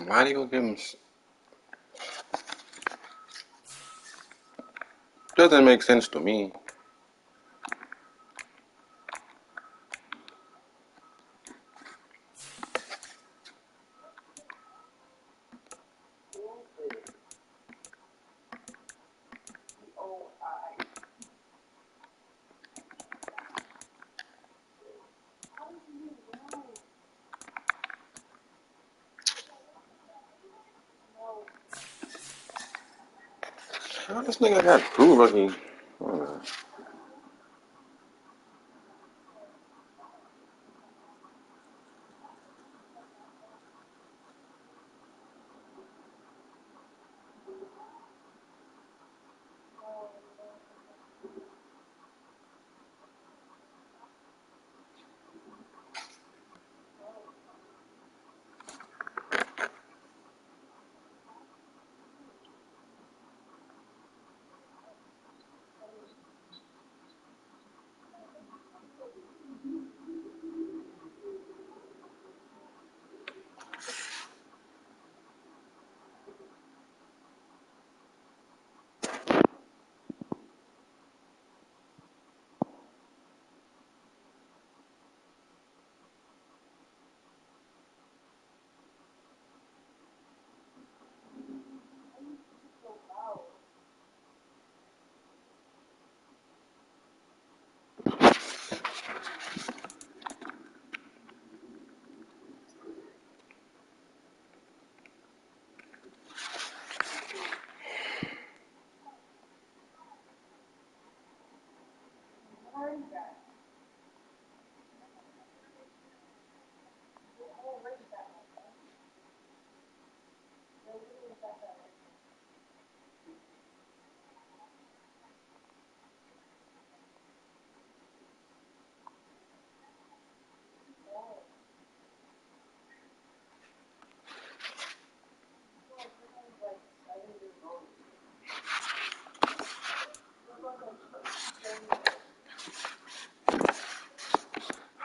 Why do you give him? Doesn't make sense to me. How this nigga got two rookie? Hold on.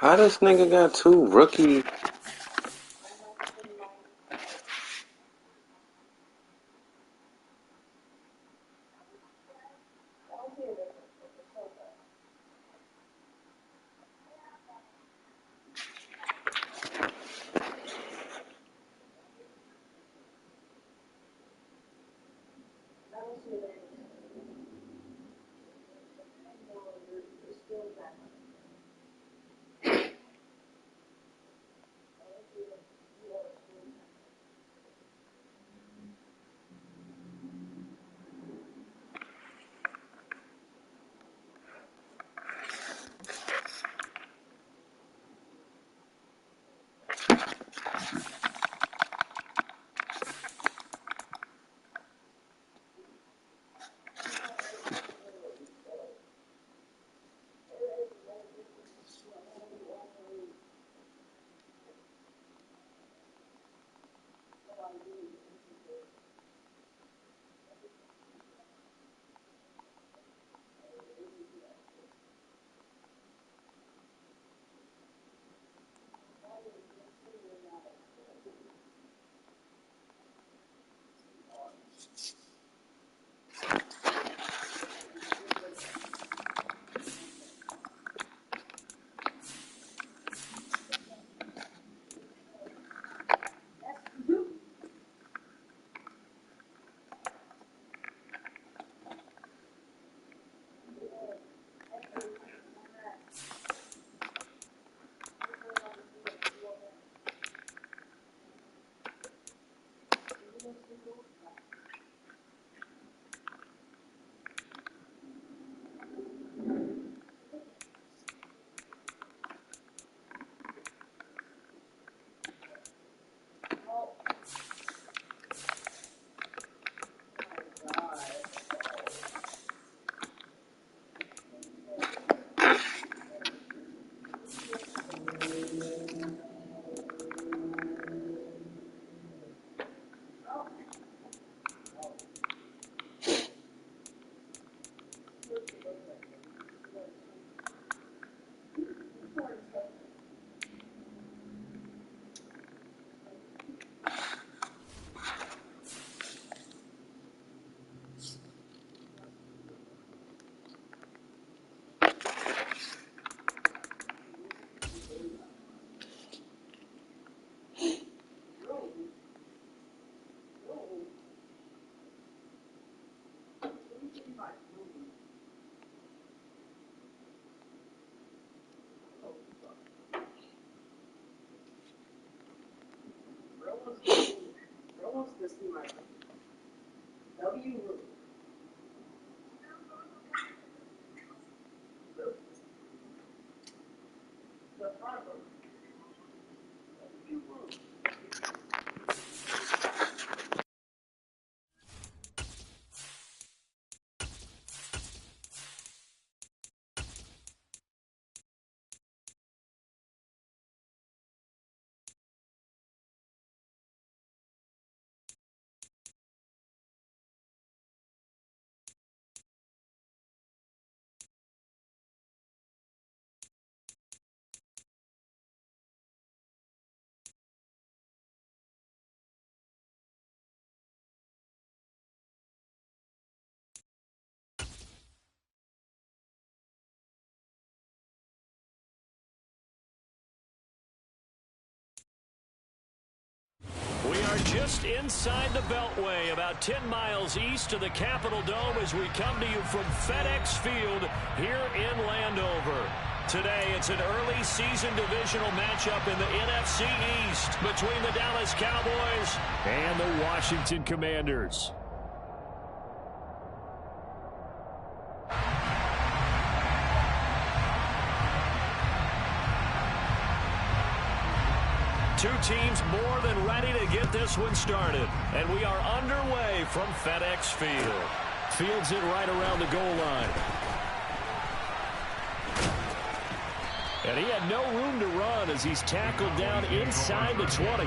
How this nigga got two rookie? We are just inside the Beltway, about 10 miles east of the Capitol Dome as we come to you from FedEx Field here in Landover. Today, it's an early season divisional matchup in the NFC East between the Dallas Cowboys and the Washington Commanders. Two teams more than ready to get this one started. And we are underway from FedEx Field. Fields it right around the goal line. And he had no room to run as he's tackled down inside the 20.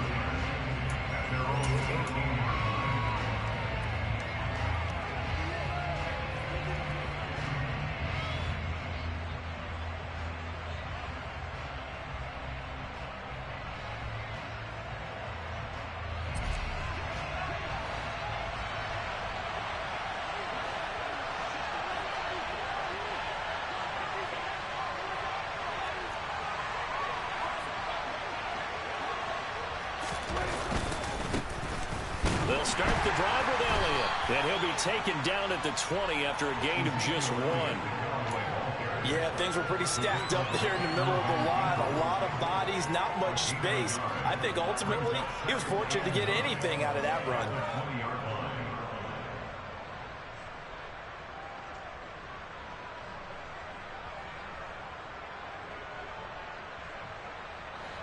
They'll start the drive with Elliott, and he'll be taken down at the 20 after a gain of just 1. Yeah, things were pretty stacked up there in the middle of the line. A lot of bodies, not much space. I think ultimately he was fortunate to get anything out of that run.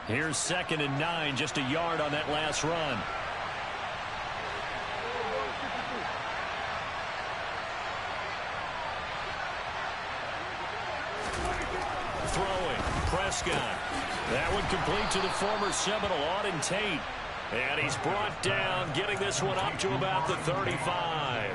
Here's 2nd and 9, just a yard on that last run. Throwing, Prescott. That one complete to the former Seminole, Auden Tate. And he's brought down, getting this one up to about the 35.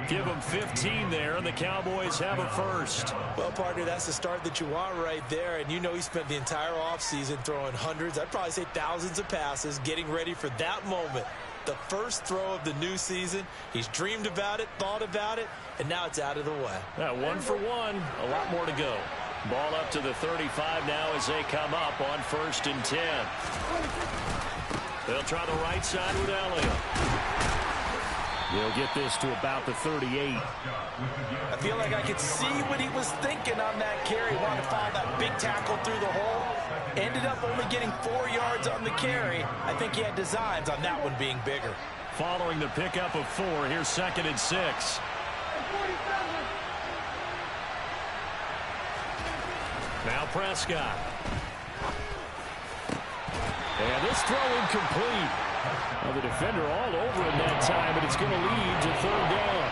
Give him 15 there, and the Cowboys have a first. Well, partner, that's the start that you want right there. And you know he spent the entire offseason throwing hundreds, I'd probably say thousands of passes, getting ready for that moment. The first throw of the new season. He's dreamed about it, thought about it, and now it's out of the way. Yeah, 1 for 1, a lot more to go. Ball up to the 35 now as they come up on 1st and 10. They'll try the right side with Elliott. He'll get this to about the 38. I feel like I could see what he was thinking on that carry. Wanted to file that big tackle through the hole. Ended up only getting 4 yards on the carry. I think he had designs on that one being bigger. Following the pickup of 4, here's 2nd and 6. Now Prescott. And this throw incomplete. Well, the defender all over him that time, but it's going to lead to 3rd down.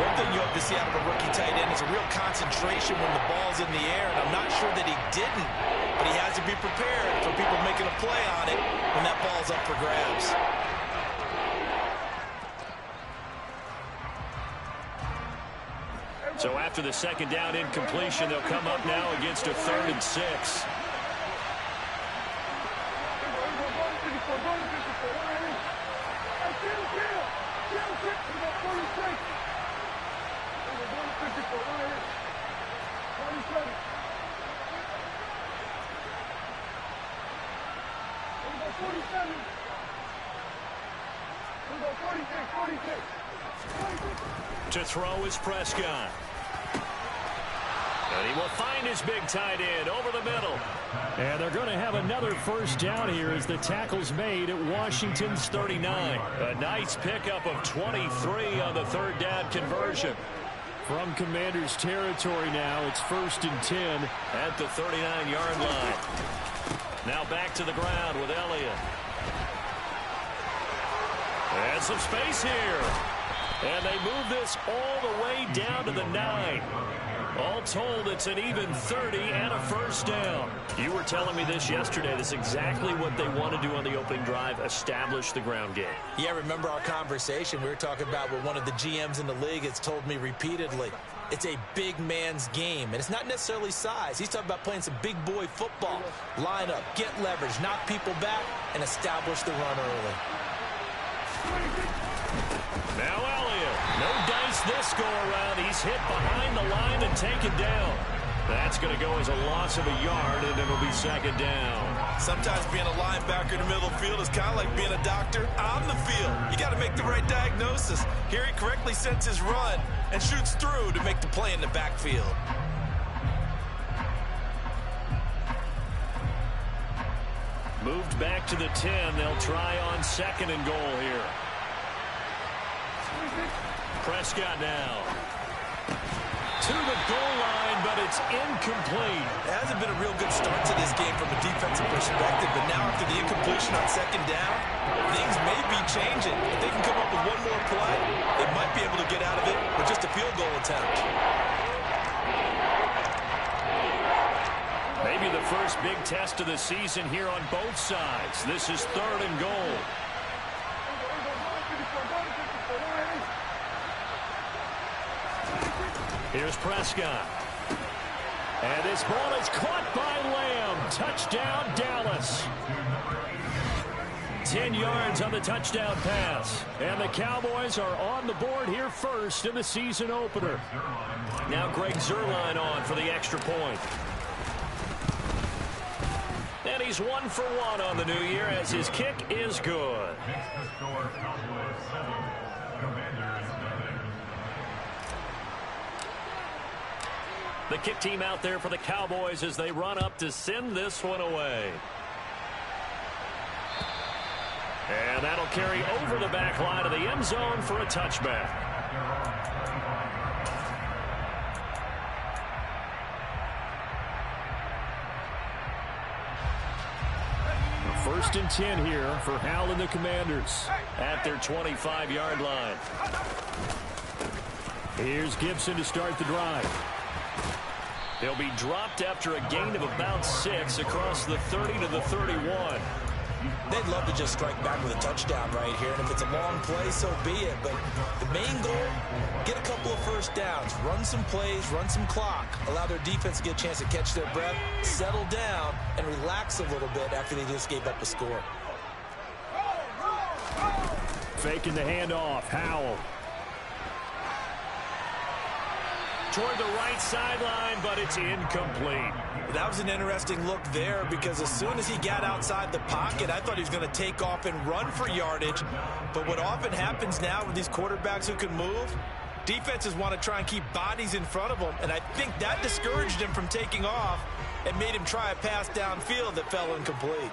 One thing you hope to see out of a rookie tight end is a real concentration when the ball's in the air, and I'm not sure that he didn't, but he has to be prepared for people making a play on it when that ball's up for grabs. So after the 2nd down incompletion, they'll come up now against a 3rd and 6. To throw is Prescott. And he will find his big tight end over the middle. And they're going to have another first down here as the tackle's made at Washington's 39. A nice pickup of 23 on the third down conversion. From Commanders territory now, it's 1st and 10 at the 39-yard line. Now back to the ground with Elliott. And some space here. And they move this all the way down to the 9. All told, it's an even 30 and a first down. You were telling me this yesterday. This is exactly what they want to do on the opening drive, establish the ground game. Yeah, remember our conversation? We were talking about what one of the GMs in the league has told me repeatedly. It's a big man's game, and it's not necessarily size. He's talking about playing some big boy football. Line up, get leverage, knock people back, and establish the run early. Now Elliott. No dice this go-around. He's hit behind the line and taken down. That's going to go as a loss of a yard, and it'll be second down. Sometimes being a linebacker in the middle of the field is kind of like being a doctor on the field. You got to make the right diagnosis. Here he correctly sets his run and shoots through to make the play in the backfield. Moved back to the 10. They'll try on 2nd and goal here. Prescott now to the goal line, but it's incomplete. It hasn't been a real good start to this game from a defensive perspective, but now after the incompletion on 2nd down, things may be changing. If they can come up with one more play, they might be able to get out of it with just a field goal attempt. Maybe the first big test of the season here on both sides. This is 3rd and goal. Here's Prescott. And this ball is caught by Lamb. Touchdown, Dallas. 10 yards on the touchdown pass. And the Cowboys are on the board here first in the season opener. Now Greg Zuerlein on for the extra point. And he's 1 for 1 on the new year as his kick is good. The kick team out there for the Cowboys as they run up to send this one away. And that'll carry over the back line of the end zone for a touchback. First and 10 here for Hal and the Commanders at their 25-yard line. Here's Gibson to start the drive. They'll be dropped after a gain of about 6 across the 30 to the 31. They'd love to just strike back with a touchdown right here, and if it's a long play, so be it. But the main goal, get a couple of first downs, run some plays, run some clock, allow their defense to get a chance to catch their breath, settle down, and relax a little bit after they just gave up a score. Faking the handoff, Howell. Toward the right sideline, but it's incomplete. That was an interesting look there because as soon as he got outside the pocket, I thought he was going to take off and run for yardage. But what often happens now with these quarterbacks who can move, defenses want to try and keep bodies in front of them. And I think that discouraged him from taking off and made him try a pass downfield that fell incomplete.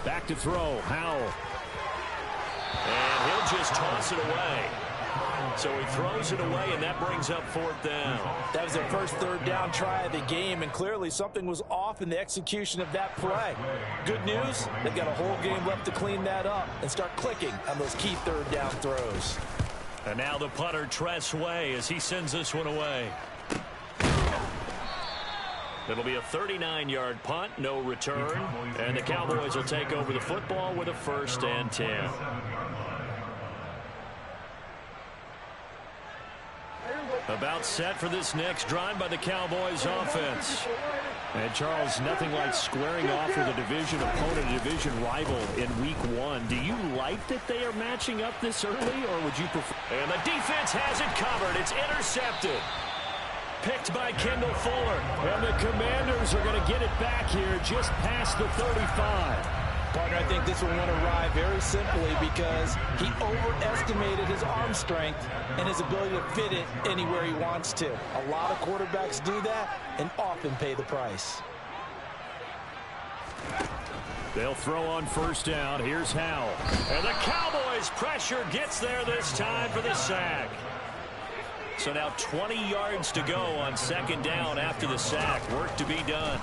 Back to throw, Howell. And he'll just toss it away. So he throws it away, and that brings up 4th down. That was their first 3rd down try of the game, and clearly something was off in the execution of that play. Good news, they've got a whole game left to clean that up and start clicking on those key 3rd down throws. And now the punter, Tress Way, as he sends this one away. It'll be a 39-yard punt, no return, and the Cowboys will take over the football with a 1st and 10. About set for this next drive by the Cowboys offense. And Charles, nothing like squaring off with a division opponent, a division rival in week 1. Do you like that they are matching up this early, or would you prefer? And the defense has it covered. It's intercepted. picked by Kendall Fuller. And the Commanders are going to get it back here just past the 35. Partner, I think this one won't arrive very simply because he overestimated his arm strength and his ability to fit it anywhere he wants to. A lot of quarterbacks do that and often pay the price. They'll throw on first down. Here's Howell. And the Cowboys' pressure gets there this time for the sack. So now 20 yards to go on second down after the sack. Work to be done.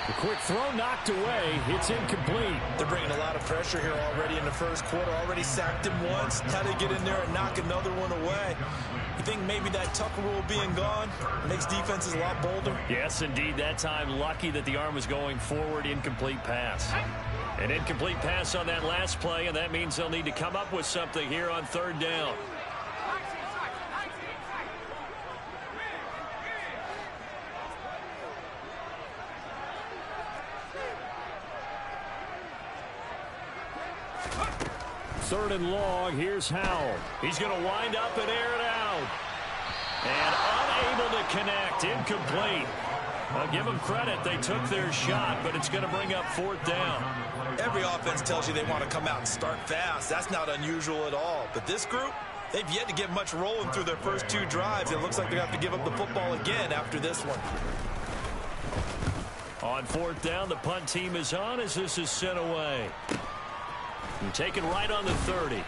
A quick throw knocked away. It's incomplete. They're bringing a lot of pressure here already in the first quarter. Already sacked him once. How to get in there and knock another one away. You think maybe that Tucker rule being gone makes defenses a lot bolder? Yes, indeed. That time, lucky that the arm was going forward. Incomplete pass. An incomplete pass on that last play, and that means they'll need to come up with something here on third down. Third and long. Here's Howell. He's going to wind up and air it out. And unable to connect. Incomplete. I'll give them credit. They took their shot, but it's going to bring up fourth down. Every offense tells you they want to come out and start fast. That's not unusual at all. But this group, they've yet to get much rolling through their first two drives. It looks like they have to give up the football again after this one. On fourth down, the punt team is on as this is sent away. And taken right on the 30.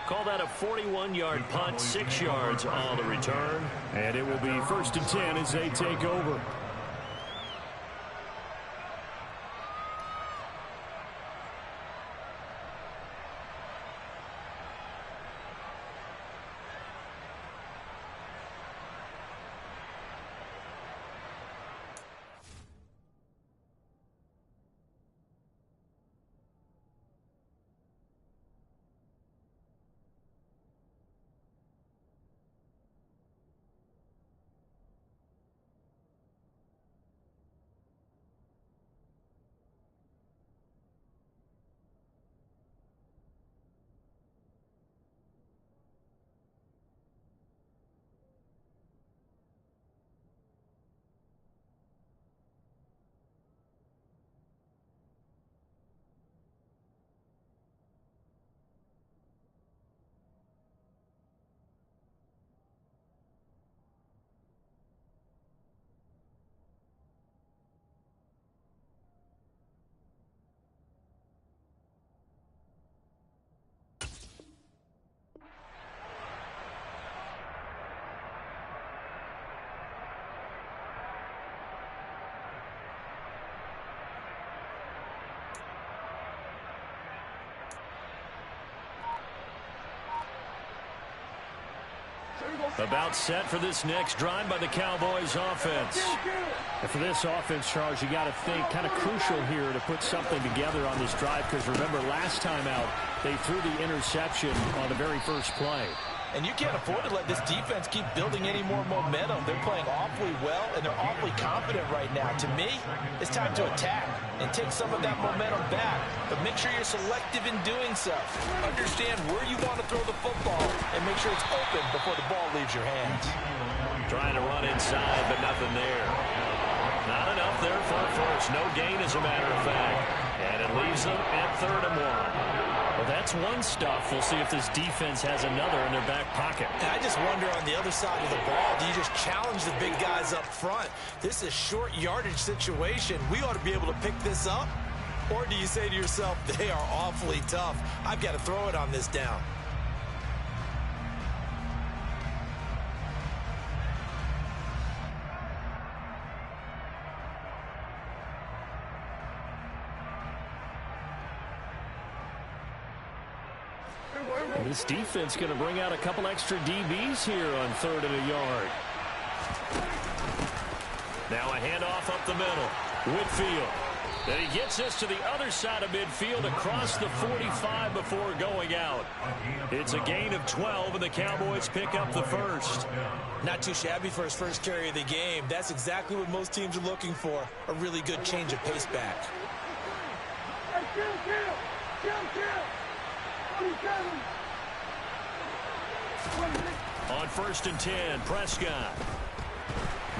Call that a 41-yard punt, 6 yards on the return. And it will be first and 10 as they take over. About set for this next drive by the Cowboys offense. And for this offense, Charles, you got to think kind of crucial here to put something together on this drive, because remember, last time out, they threw the interception on the very first play. And you can't afford to let this defense keep building any more momentum. They're playing awfully well, and they're awfully confident right now. To me, it's time to attack and take some of that momentum back. But make sure you're selective in doing so. Understand where you want to throw the football and make sure it's open before the ball leaves your hands. Trying to run inside, but nothing there. Not enough there for a first. No gain, as a matter of fact. And it leaves them at 3rd and 1. Well, that's one stuff. We'll see if this defense has another in their back pocket. And I just wonder on the other side of the ball, do you just challenge the big guys up front? This is a short yardage situation. We ought to be able to pick this up. Or do you say to yourself, they are awfully tough. I've got to throw it on this down. This defense going to bring out a couple extra DBs here on 3rd and a yard. Now a handoff up the middle. Whitfield. Then he gets this to the other side of midfield across the 45 before going out. It's a gain of 12, and the Cowboys pick up the first. Not too shabby for his first carry of the game. That's exactly what most teams are looking for, a really good change of pace back. On 1st and 10, Prescott.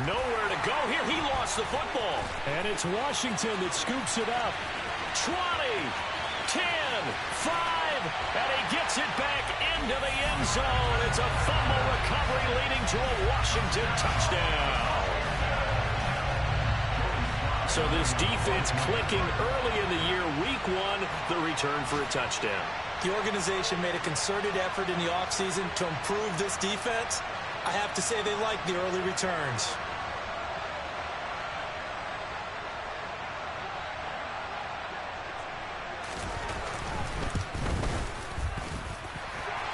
Nowhere to go here. He lost the football. And it's Washington that scoops it up. 20, 10, 5, and he gets it back into the end zone. It's a fumble recovery leading to a Washington touchdown. So this defense clicking early in the year, week 1, the return for a touchdown. The organization made a concerted effort in the offseason to improve this defense. I have to say they like the early returns.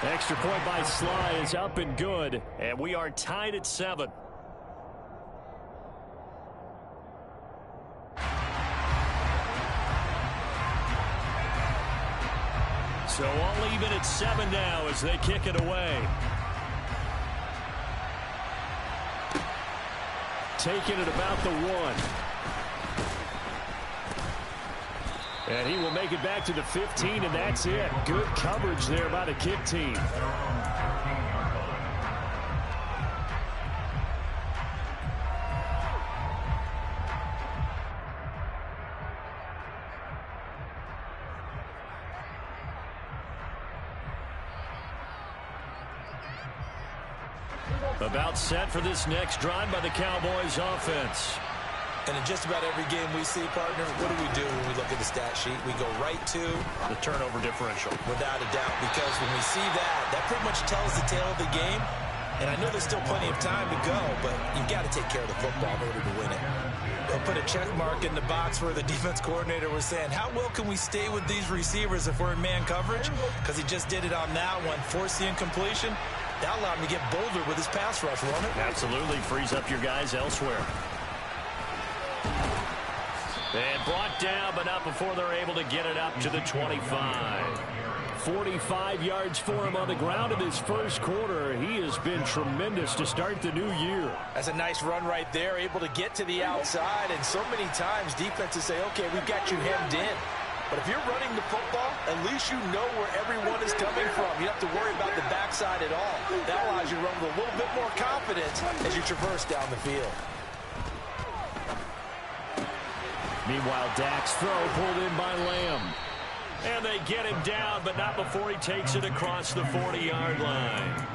Extra point by Sly is up and good, and we are tied at 7. So all even at 7 now as they kick it away. Taking it about the 1. And he will make it back to the 15, and that's it. Good coverage there by the kick team. About set for this next drive by the Cowboys offense. And in just about every game we see, partner, what do when we look at the stat sheet? We go right to the turnover differential. Without a doubt, because when we see that, that pretty much tells the tale of the game. And I know there's still plenty of time to go, but you've got to take care of the football in order to win it. They'll put a check mark in the box where the defense coordinator was saying, how well can we stay with these receivers if we're in man coverage? Because he just did it on that one, forced the incompletion. That allowed him to get bolder with his pass rush, won't it? Absolutely. Frees up your guys elsewhere. And brought down, but not before they're able to get it up to the 25. 45 yards for him on the ground in his first quarter. He has been tremendous to start the new year. That's a nice run right there, able to get to the outside. And so many times defenses say, okay, we've got you hemmed in. But if you're running the football, at least you know where everyone is coming from. You don't have to worry about the backside at all. That allows you to run with a little bit more confidence as you traverse down the field. Meanwhile, Dak's throw pulled in by Lamb. And they get him down, but not before he takes it across the 40-yard line.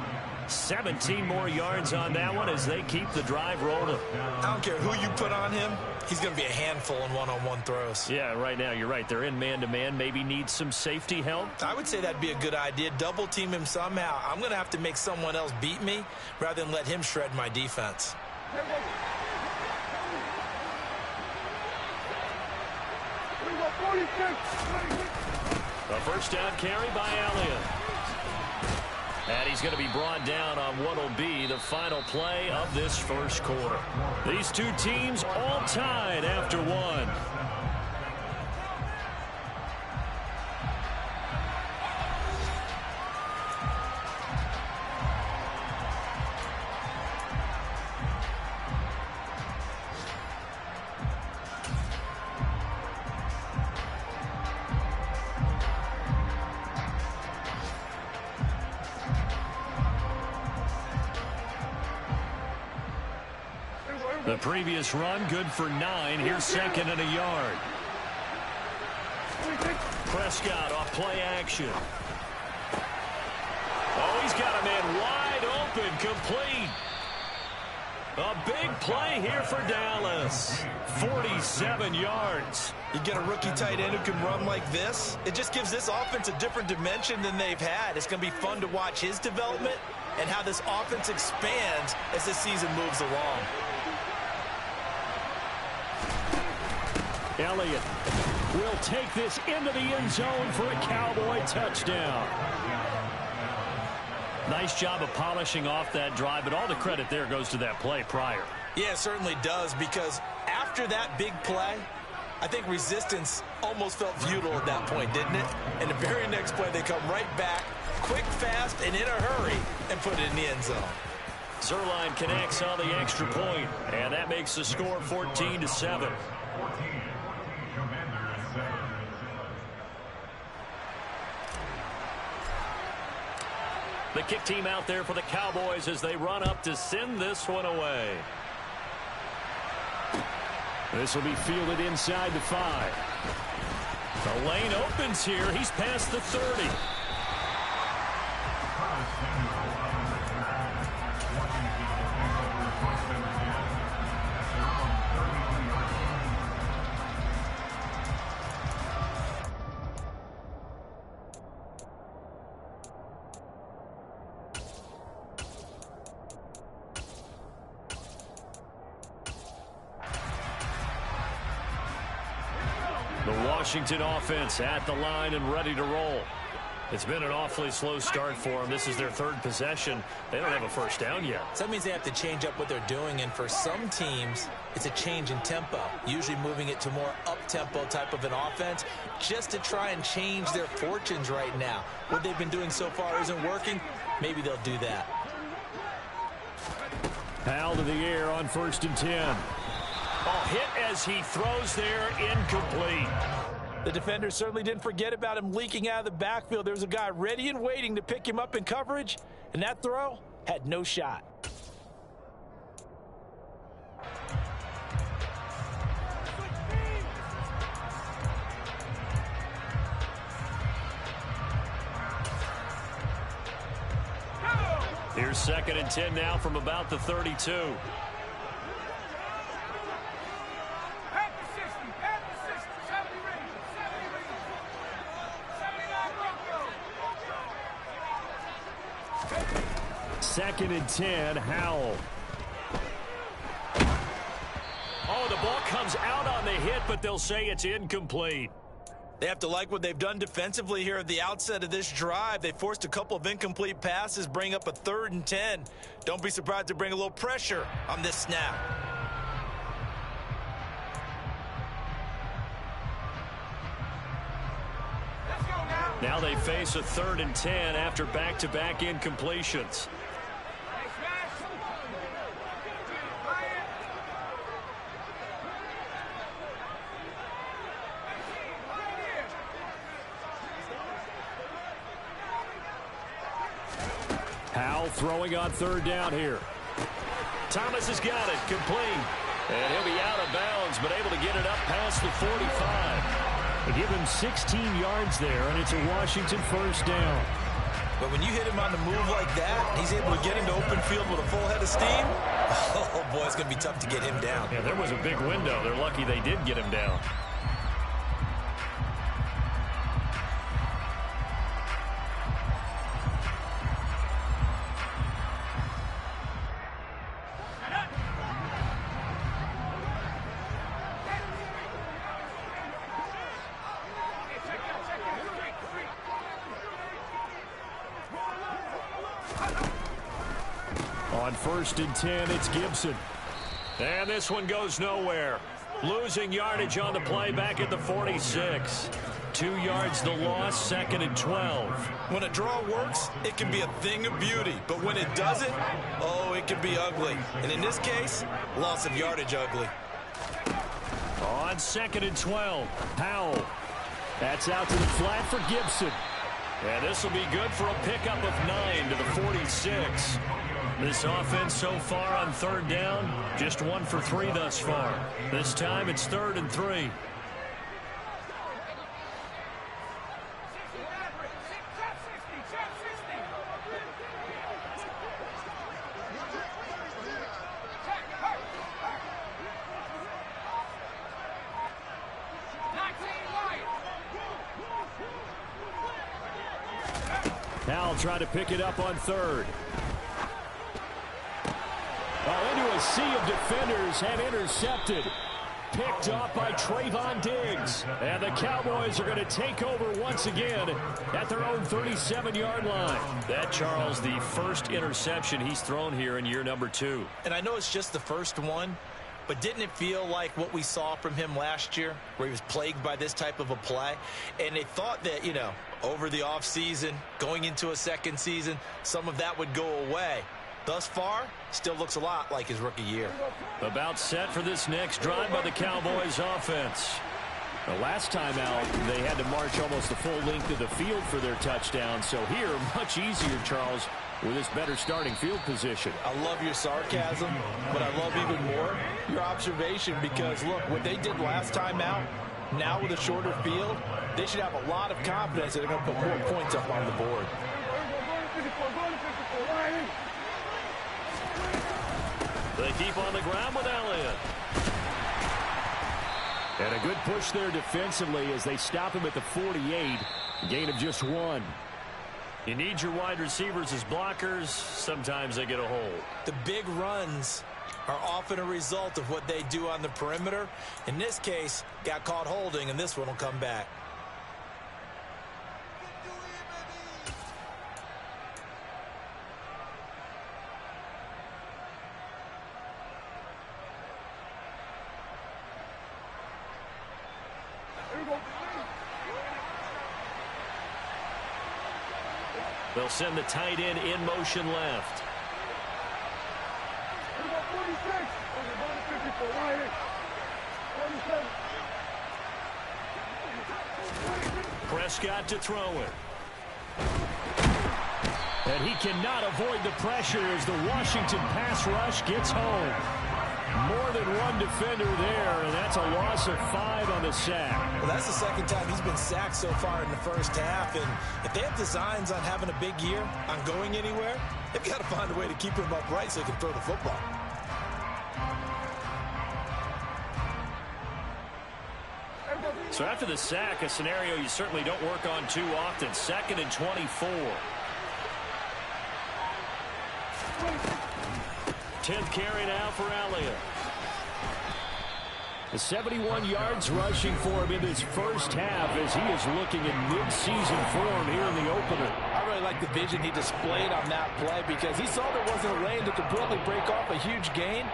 17 more yards on that one as they keep the drive rolling. I don't care who you put on him. He's going to be a handful in one-on-one throws. Yeah, right now, you're right. They're in man-to-man. Maybe needs some safety help. I would say that'd be a good idea. Double team him somehow. I'm going to have to make someone else beat me rather than let him shred my defense. A first down carry by Elliott. And he's going to be brought down on what will be the final play of this first quarter. These two teams all tied after one. The previous run, good for 9. Here's second and a yard. Prescott off play action. Oh, he's got a man wide open, complete. A big play here for Dallas. 47 yards. You get a rookie tight end who can run like this. It just gives this offense a different dimension than they've had. It's going to be fun to watch his development and how this offense expands as this season moves along. Elliott will take this into the end zone for a Cowboy touchdown. Nice job of polishing off that drive, but all the credit there goes to that play prior. Yeah, it certainly does, because after that big play, I think resistance almost felt futile at that point, didn't it? And the very next play, they come right back, quick, fast, and in a hurry, and put it in the end zone. Zerline connects on the extra point, and that makes the score 14-7. The kick team out there for the Cowboys as they run up to send this one away. This will be fielded inside the 5. The lane opens here. He's past the 30. The Washington offense at the line and ready to roll. It's been an awfully slow start for them. This is their 3rd possession. They don't have a first down yet. So that means they have to change up what they're doing, and for some teams, it's a change in tempo, usually moving it to more up-tempo type of an offense just to try and change their fortunes right now. What they've been doing so far isn't working. Maybe they'll do that. Powell to the air on 1st and 10. Oh, hit as he throws there, incomplete. The defender certainly didn't forget about him leaking out of the backfield. There's a guy ready and waiting to pick him up in coverage, and that throw had no shot. Here's 2nd and 10 now from about the 32. Second and 10, Howell. Oh, the ball comes out on the hit, but they'll say it's incomplete. They have to like what they've done defensively here at the outset of this drive. They forced a couple of incomplete passes, bring up a 3rd and 10. Don't be surprised to bring a little pressure on this snap. Now they face a 3rd and 10 after back-to-back incompletions. Powell throwing on 3rd down here. Thomas has got it, complete. And he'll be out of bounds, but able to get it up past the 45. They give him 16 yards there, and it's a Washington 1st down. But when you hit him on the move like that, he's able to get into open field with a full head of steam. Oh, boy, it's going to be tough to get him down. Yeah, there was a big window. They're lucky they did get him down. On 1st and 10, it's Gibson. And this one goes nowhere. Losing yardage on the play back at the 46. 2 yards the loss, 2nd and 12. When a draw works, it can be a thing of beauty. But when it doesn't, oh, it can be ugly. And in this case, loss of yardage ugly. On 2nd and 12, Powell. That's out to the flat for Gibson. And this will be good for a pickup of 9 to the 46. This offense so far on 3rd down, just 1 for 3 thus far. This time it's 3rd and 3. Powell trying to pick it up on 3rd. Into a sea of defenders and intercepted. Picked off by Trayvon Diggs. And the Cowboys are going to take over once again at their own 37-yard line. That, Charles, the first interception he's thrown here in year number 2. And I know it's just the first one, but didn't it feel like what we saw from him last year, where he was plagued by this type of a play? And they thought that, you know, over the offseason, going into a second season, some of that would go away. Thus far, still looks a lot like his rookie year. About set for this next drive by the Cowboys offense. The last time out, they had to march almost the full length of the field for their touchdown. So here, much easier, Charles, with this better starting field position. I love your sarcasm, but I love even more your observation because, look, what they did last time out, now with a shorter field, they should have a lot of confidence that they're going to put more points up on the board. They keep on the ground with Elliott. And a good push there defensively as they stop him at the 48. Gain of just 1. You need your wide receivers as blockers. Sometimes they get a hold. The big runs are often a result of what they do on the perimeter. In this case, got caught holding, and this one will come back. They'll send the tight end in motion left. Prescott to throw it. And he cannot avoid the pressure as the Washington pass rush gets home. More than one defender there, and that's a loss of 5 on the sack. Well, that's the second time he's been sacked so far in the first half, and if they have designs on having a big year, on going anywhere, they've got to find a way to keep him upright so he can throw the football. So after the sack, a scenario you certainly don't work on too often. 2nd and 24. 10th carry now for Elliott. The 71 yards rushing for him in his first half as he is looking in mid-season form here in the opener. I really like the vision he displayed on that play because he saw there wasn't a lane to completely break off a huge gain.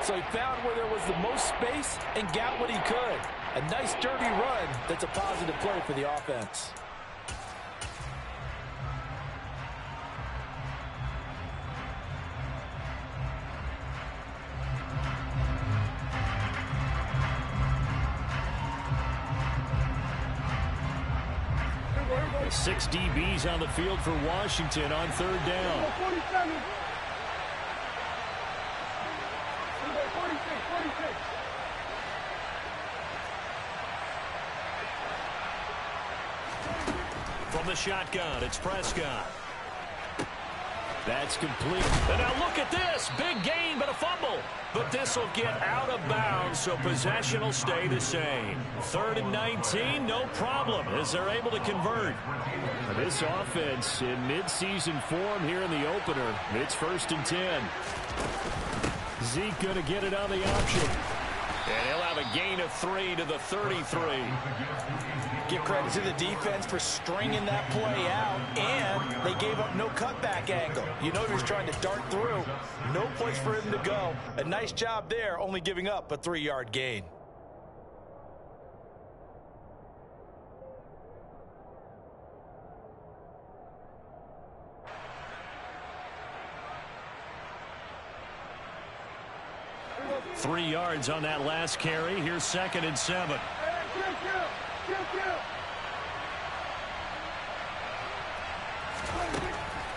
So he found where there was the most space and got what he could. A nice dirty run that's a positive play for the offense. The 6 DBs on the field for Washington on 3rd down. From the shotgun, it's Prescott. That's complete. And now look at this. Big gain, but a fumble. But this will get out of bounds, so possession will stay the same. 3rd and 19, no problem, as they're able to convert. This offense in mid-season form here in the opener. It's 1st and 10. Zeke going to get it on the option. And he'll have a gain of 3 to the 33. Give credit to the defense for stringing that play out, and they gave up no cutback angle. You know he was trying to dart through. No place for him to go. A nice job there, only giving up a 3-yard gain. Three yards on that last carry. Here's 2nd and 7.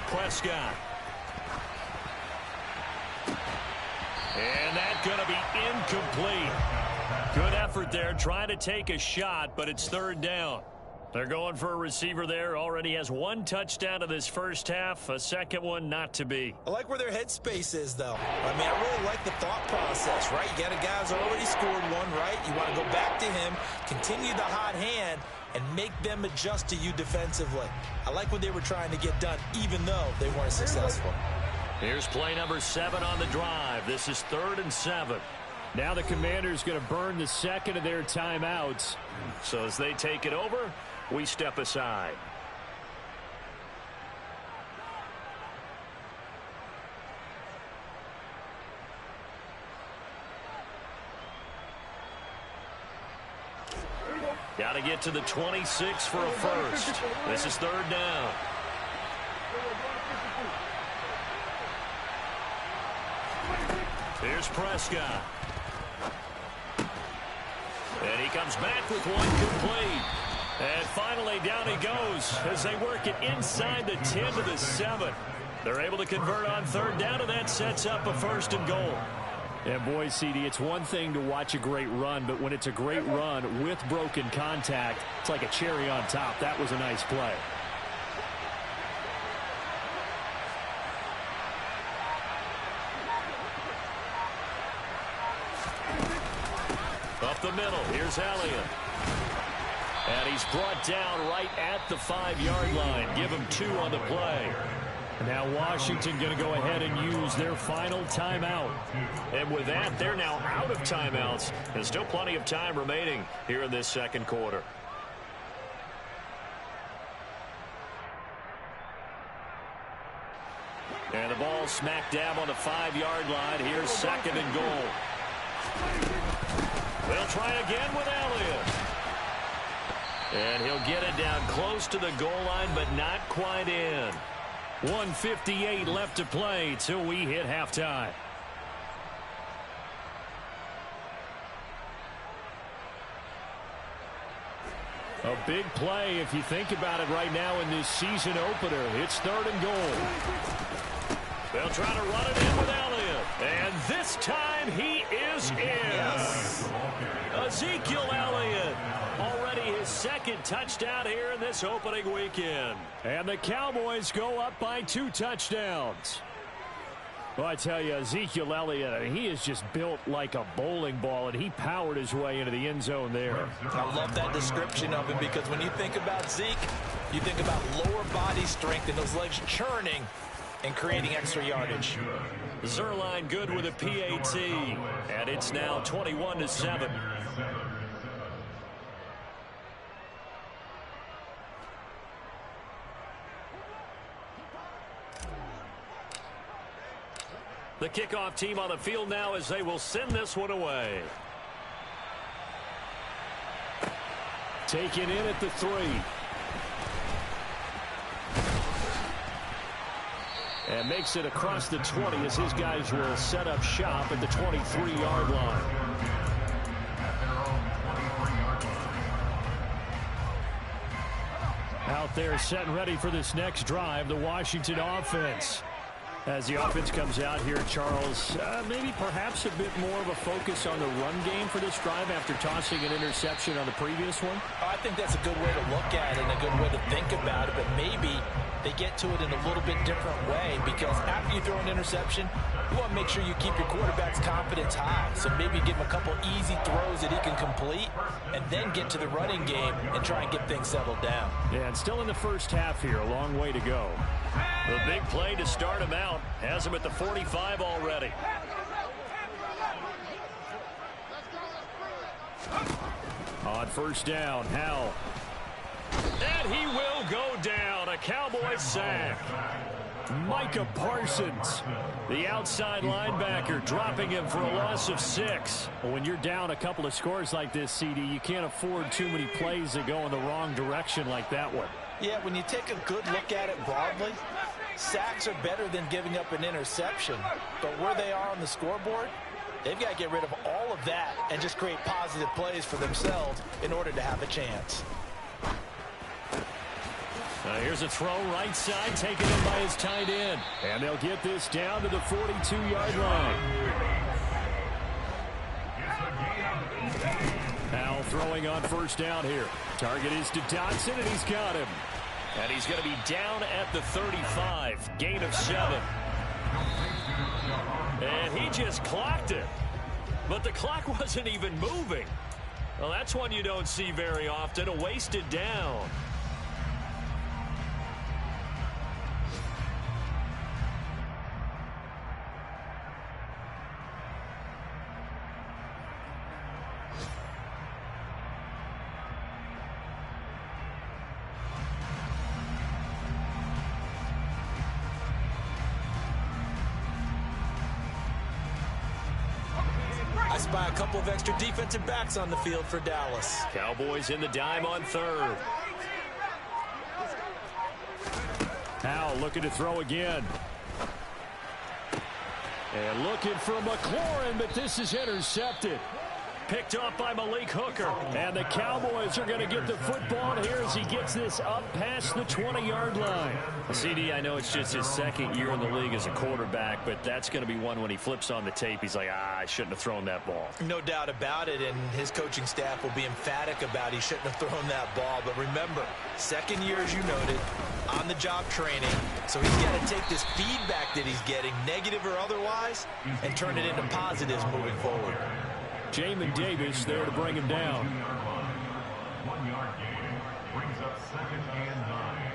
Prescott. And that's going to be incomplete. Good effort there, trying to take a shot, but it's 3rd down. They're going for a receiver there. Already has 1 touchdown in this first half. A second one not to be. I like where their headspace is, though. I mean, I really like the thought process, right? You got a guy who's already scored one, right? You want to go back to him, continue the hot hand, and make them adjust to you defensively. I like what they were trying to get done, even though they weren't successful. Here's play number 7 on the drive. This is 3rd and 7. Now the Commanders going to burn the second of their timeouts. So as they take it over, we step aside. Got to get to the 26 for a first. This is 3rd down. Here's Prescott. And he comes back with one complete. And finally, down he goes as they work it inside the 10 to the 7. They're able to convert on third down, and that sets up a 1st and goal. And boy, CD, it's one thing to watch a great run, but when it's a great run with broken contact, it's like a cherry on top. That was a nice play. Up the middle, here's Elliott. And he's brought down right at the 5-yard line. Give him 2 on the play. Now Washington going to go ahead and use their final timeout. And with that, they're now out of timeouts. There's still plenty of time remaining here in this second quarter. And the ball smack dab on the 5-yard line. Here's 2nd and goal. They'll try again with Elliott. And he'll get it down close to the goal line, but not quite in. 1:58 left to play till we hit halftime. A big play if you think about it right now in this season opener. It's 3rd and goal. They'll try to run it in with Elliott. And this time he is in. Yes. Ezekiel Elliott. Already his 2nd touchdown here in this opening weekend. And the Cowboys go up by 2 touchdowns. Well, I tell you, Ezekiel Elliott, he is just built like a bowling ball, and he powered his way into the end zone there. I love that description of him because when you think about Zeke, you think about lower body strength and those legs churning and creating extra yardage. Zerline good with a PAT, and it's now 21-7. The kickoff team on the field now as they will send this one away. Taken in at the 3. And makes it across the 20 as his guys will set up shop at the 23-yard line. Out there setting ready for this next drive, the Washington offense. As the offense comes out here, Charles, maybe perhaps a bit more of a focus on the run game for this drive after tossing an interception on the previous one? I think that's a good way to look at it and a good way to think about it, but maybe they get to it in a little bit different way because after you throw an interception, you want to make sure you keep your quarterback's confidence high. So maybe give him a couple easy throws that he can complete and then get to the running game and try and get things settled down. Yeah, and still in the first half here, a long way to go. The big play to start him out has him at the 45 already. On first down, Howell. And he will go down. A Cowboys sack. Micah Parsons, the outside linebacker, dropping him for a loss of 6. Well, when you're down a couple of scores like this, CD, you can't afford too many plays that go in the wrong direction like that one. Yeah, when you take a good look at it broadly, sacks are better than giving up an interception. But where they are on the scoreboard, they've got to get rid of all of that and just create positive plays for themselves in order to have a chance. Here's a throw right side, taken in by his tight end. And they'll get this down to the 42-yard line. Howell throwing on first down here. Target is to Dotson, and he's got him. And he's going to be down at the 35. Gain of 7. And he just clocked it. But the clock wasn't even moving. Well, that's one you don't see very often, a wasted down. I spy a couple of extra defensive backs on the field for Dallas. Cowboys in the dime on third. Howell looking to throw again. And looking for McLaurin, but this is intercepted. picked off by Malik Hooker. And the Cowboys are going to get the football here as he gets this up past the 20-yard line. CD, I know it's just his second year in the league as a quarterback, but that's going to be one when he flips on the tape. He's like, I shouldn't have thrown that ball. No doubt about it, and his coaching staff will be emphatic about he shouldn't have thrown that ball. But remember, second year, as you noted, on-the-job training. So he's got to take this feedback that he's getting, negative or otherwise, and turn it into positives moving forward. Jamin Davis there to bring him down. 1-yard gain brings up 2nd and 9.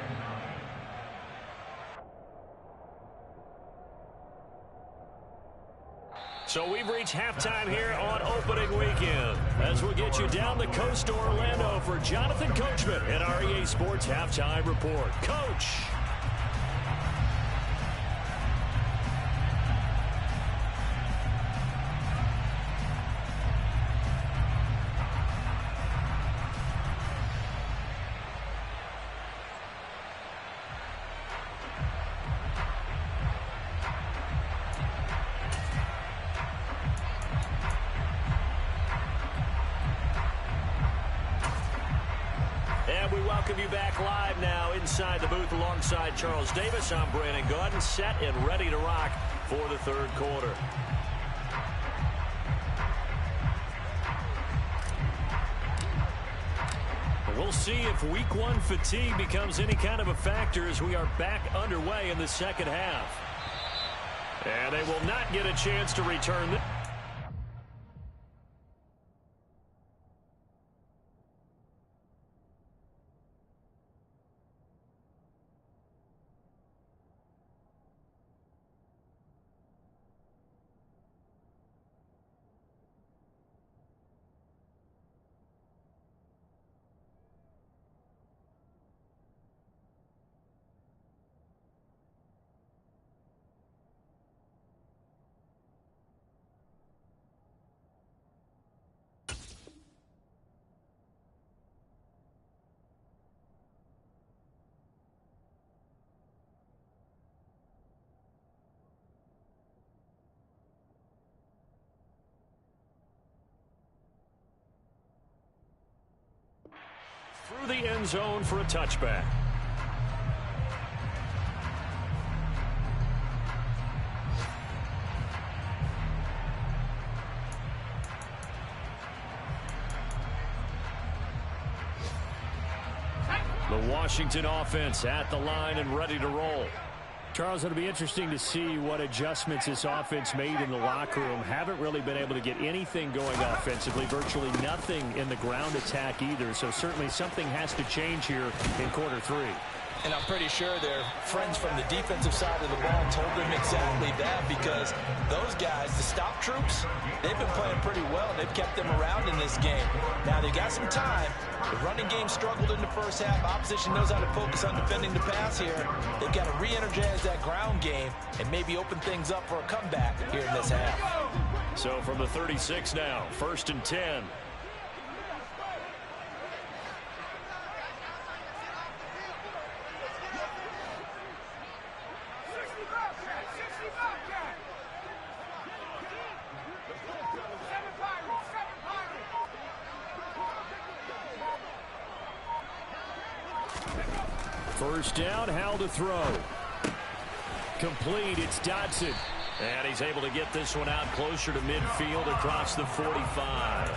So we've reached halftime here on opening weekend as we get you down the coast to Orlando for Jonathan Coachman in our EA Sports Halftime Report. Coach. Welcome you back live now inside the booth alongside Charles Davis. I'm Brandon Gaudin, set and ready to rock for the third quarter. We'll see if week one fatigue becomes any kind of a factor as we are back underway in the second half. And they will not get a chance to return this. Through the end zone for a touchback. The Washington offense at the line and ready to roll. Charles, it'll be interesting to see what adjustments this offense made in the locker room. Haven't really been able to get anything going offensively, virtually nothing in the ground attack either. So certainly something has to change here in quarter three. And I'm pretty sure their friends from the defensive side of the ball told them exactly that, because those guys, the stop troops, they've been playing pretty well. They've kept them around in this game. Now, they've got some time. The running game struggled in the first half. Opposition knows how to focus on defending the pass here. They've got to re-energize that ground game and maybe open things up for a comeback here in this half. So from the 36 now, 1st and 10. First down, Howell to throw. Complete, it's Dotson. And he's able to get this one out closer to midfield across the 45.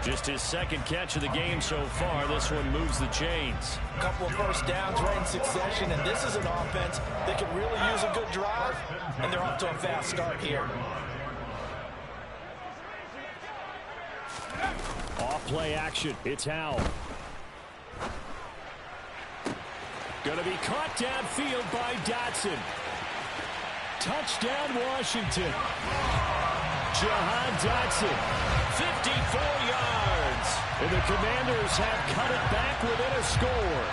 Just his second catch of the game so far. This one moves the chains. A couple of first downs right in succession, and this is an offense that could really use a good drive, and they're off to a fast start here. Off play action, it's Howell. Going to be caught downfield by Dotson. Touchdown, Washington. Jahan Dotson, 54 yards. And the Commanders have cut it back within a score.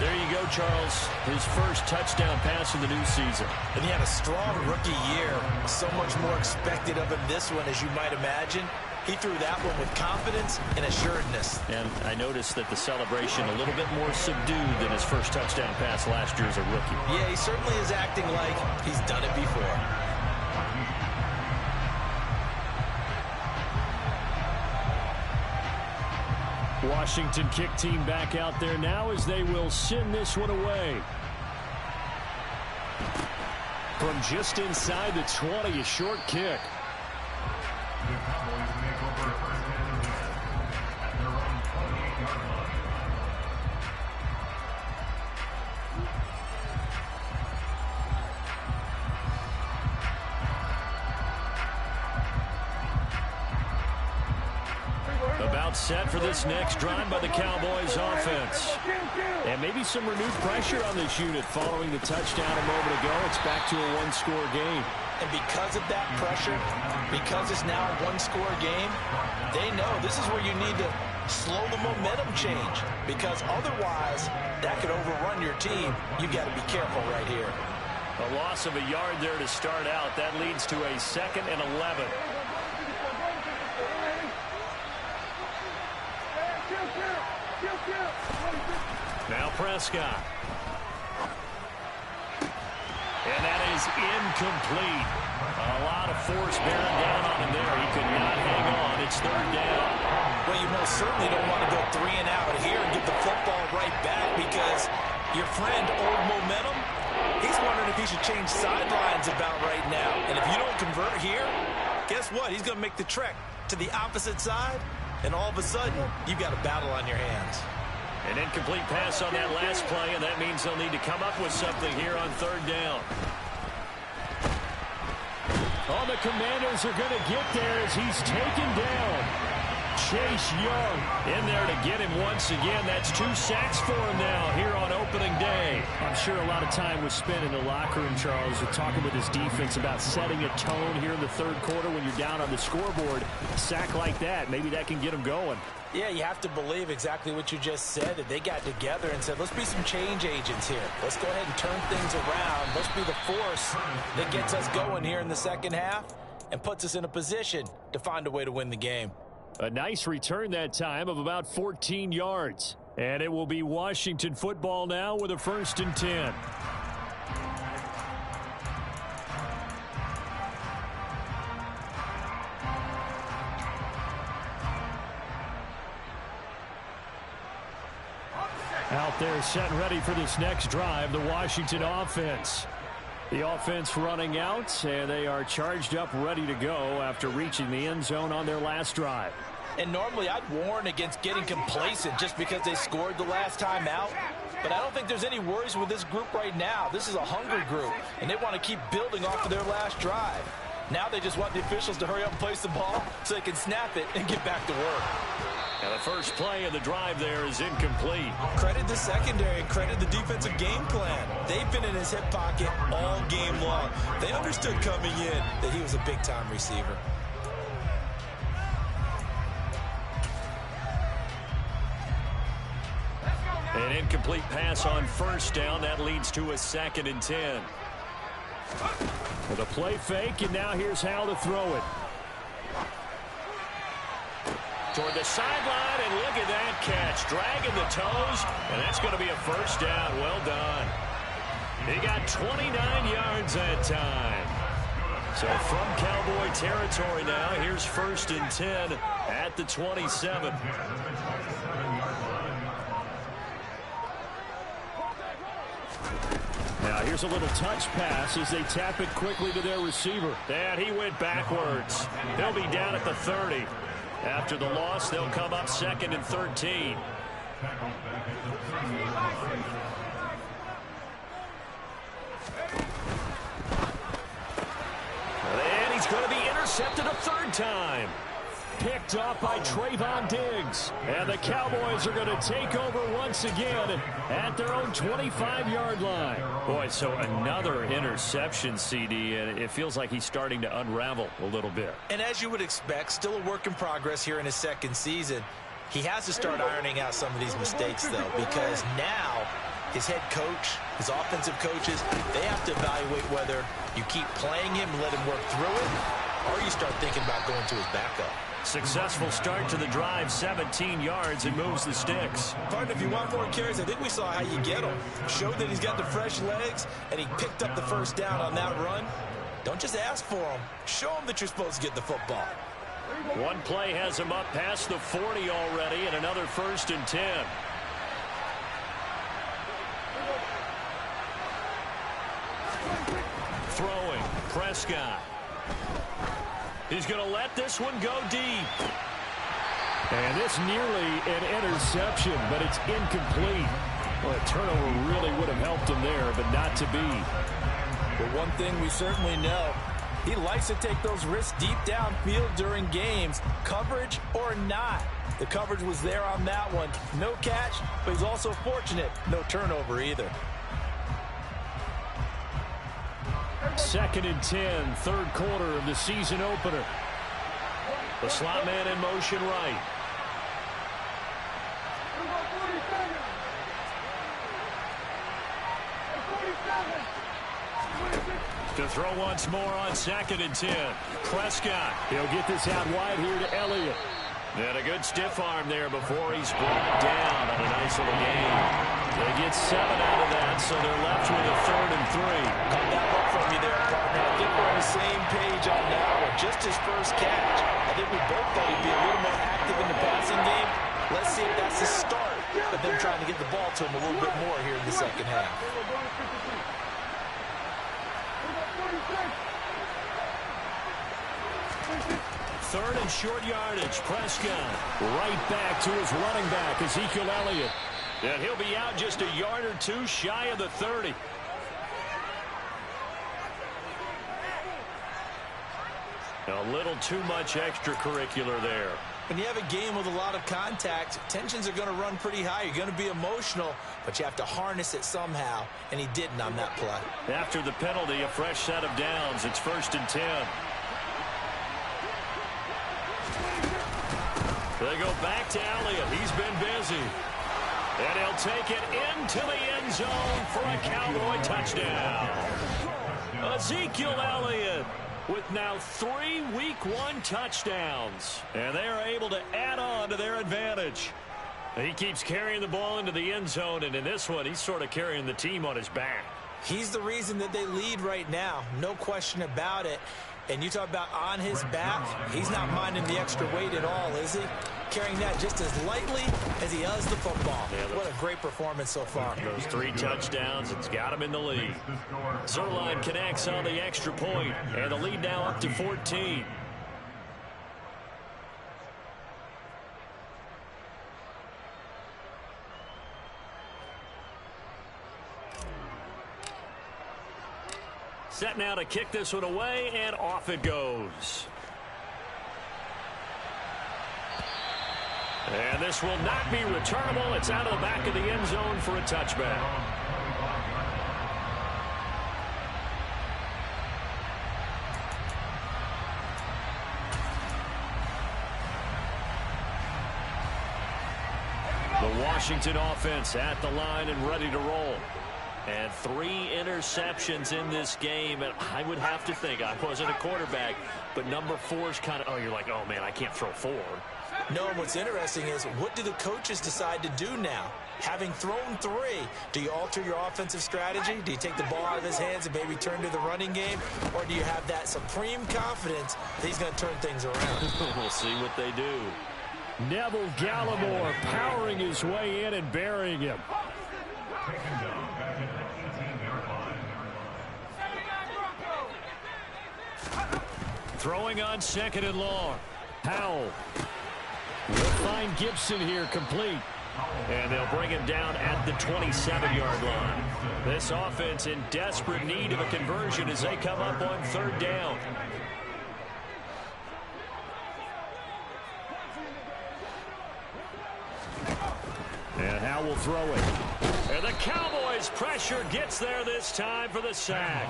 There you go, Charles. His first touchdown pass of the new season. And he had a strong rookie year. So much more expected of him this one, as you might imagine. He threw that one with confidence and assuredness. And I noticed that the celebration a little bit more subdued than his first touchdown pass last year as a rookie. Yeah, he certainly is acting like he's done it before. Washington kick team back out there now as they will send this one away. From just inside the 20, a short kick. The Cowboys make over first and 10 at their own 28-yard line. About set for this next drive by the Cowboys offense. And maybe some renewed pressure on this unit following the touchdown a moment ago. It's back to a one-score game. And because of that pressure, because it's now a one-score game, they know this is where you need to slow the momentum change. Because otherwise, that could overrun your team. You've got to be careful right here. A loss of a yard there to start out. That leads to a 2nd and 11. Now Prescott. And that is incomplete. A lot of force bearing down on him there. He could not hang on. It's 3rd down. Well, you most certainly don't want to go 3 and out here and get the football right back because your friend, Old Momentum, he's wondering if he should change sidelines about right now. And if you don't convert here, guess what? He's going to make the trek to the opposite side, and all of a sudden, you've got a battle on your hands. An incomplete pass on that last play, and that means they'll need to come up with something here on 3rd down. Oh, the Commanders are going to get there as he's taken down. Chase Young in there to get him once again. That's 2 sacks for him now here on opening day. I'm sure a lot of time was spent in the locker room, Charles, with talking with his defense about setting a tone here in the 3rd quarter when you're down on the scoreboard. A sack like that, maybe that can get him going. Yeah, you have to believe exactly what you just said, that they got together and said, let's be some change agents here. Let's go ahead and turn things around. Let's be the force that gets us going here in the 2nd half and puts us in a position to find a way to win the game. A nice return that time of about 14 yards. And it will be Washington football now with a 1st and 10. Out there set and ready for this next drive, the Washington offense. The offense running out, and they are charged up, ready to go after reaching the end zone on their last drive. And normally I'd warn against getting complacent just because they scored the last time out. But I don't think there's any worries with this group right now. This is a hungry group, and they want to keep building off of their last drive. Now they just want the officials to hurry up and place the ball so they can snap it and get back to work. Now the first play of the drive there is incomplete. Credit the secondary and credit the defensive game plan. They've been in his hip pocket all game long. They understood coming in that he was a big-time receiver. An incomplete pass on 1st down. That leads to a 2nd and 10. With a play fake, and now here's how to throw it. Toward the sideline, and look at that catch. Dragging the toes, and that's going to be a 1st down. Well done. He got 29 yards that time. So from Cowboy territory now, here's 1st and 10 at the 27. Now here's a little touch pass as they tap it quickly to their receiver. And he went backwards. They'll be down at the 30. After the loss, they'll come up 2nd and 13. And he's going to be intercepted a 3rd time. Picked off by Trayvon Diggs. And the Cowboys are going to take over once again at their own 25-yard line. Boy, so another interception, CD, and it feels like he's starting to unravel a little bit. And as you would expect, still a work in progress here in his 2nd season. He has to start ironing out some of these mistakes, though, because now his head coach, his offensive coaches, they have to evaluate whether you keep playing him and let him work through it, or you start thinking about going to his backup. Successful start to the drive, 17 yards, and moves the sticks. Partner, if you want more carries, I think we saw how you get him. Showed that he's got the fresh legs, and he picked up the 1st down on that run. Don't just ask for him. Show him that you're supposed to get the football. One play has him up past the 40 already, and another 1st and 10. Throwing, Prescott. He's going to let this one go deep. And this nearly an interception, but it's incomplete. Well, a turnover really would have helped him there, but not to be. But one thing we certainly know, he likes to take those risks deep downfield during games, coverage or not. The coverage was there on that one. No catch, but he's also fortunate. No turnover either. 2nd and 10, 3rd quarter of the season opener. The slot man in motion right. To throw once more on 2nd and 10. Prescott. He'll get this out wide here to Elliott. And a good stiff arm there before he's brought down on a nice little gain. They get 7 out of that, so they're left with a 3rd and 3. Caught that look from you there, partner. I think we're on the same page on that one. Just his first catch. I think we both thought he'd be a little more active in the passing game. Let's see if that's the start of them trying to get the ball to him a little bit more here in the second half. Third and short yardage. Prescott right back to his running back, Ezekiel Elliott. And he'll be out just a yard or two shy of the 30. A little too much extracurricular there. When you have a game with a lot of contact, tensions are going to run pretty high. You're going to be emotional, but you have to harness it somehow, and he didn't on that play. After the penalty, a fresh set of downs. It's 1st and 10. They go back to Elliott. He's been busy. And he'll take it into the end zone for a Cowboy touchdown. Ezekiel Elliott with now 3 Week 1 touchdowns. And they are able to add on to their advantage. He keeps carrying the ball into the end zone, and in this one, he's sort of carrying the team on his back. He's the reason that they lead right now. No question about it. And you talk about on his back, he's not minding the extra weight at all, is he? Carrying that just as lightly as he does the football. Yeah, what a great performance so far. Those 3 touchdowns, it's got him in the lead. Zerline connects on the extra point, and the lead now up to 14. Set now to kick this one away, and off it goes. And this will not be returnable. It's out of the back of the end zone for a touchback. The Washington offense at the line and ready to roll. And 3 interceptions in this game, and I would have to think, I wasn't a quarterback, but number 4's kind of, oh, you're like, oh, man, I can't throw 4. No, and what's interesting is, what do the coaches decide to do now? Having thrown 3, do you alter your offensive strategy? Do you take the ball out of his hands and maybe turn to the running game? Or do you have that supreme confidence that he's going to turn things around? We'll see what they do. Neville Gallimore powering his way in and burying him. Throwing on 2nd and long. Powell will find Gibson here, complete. And they'll bring him down at the 27-yard line. This offense in desperate need of a conversion as they come up on 3rd down. And Howell will throw it. And the Cowboys' pressure gets there this time for the sack.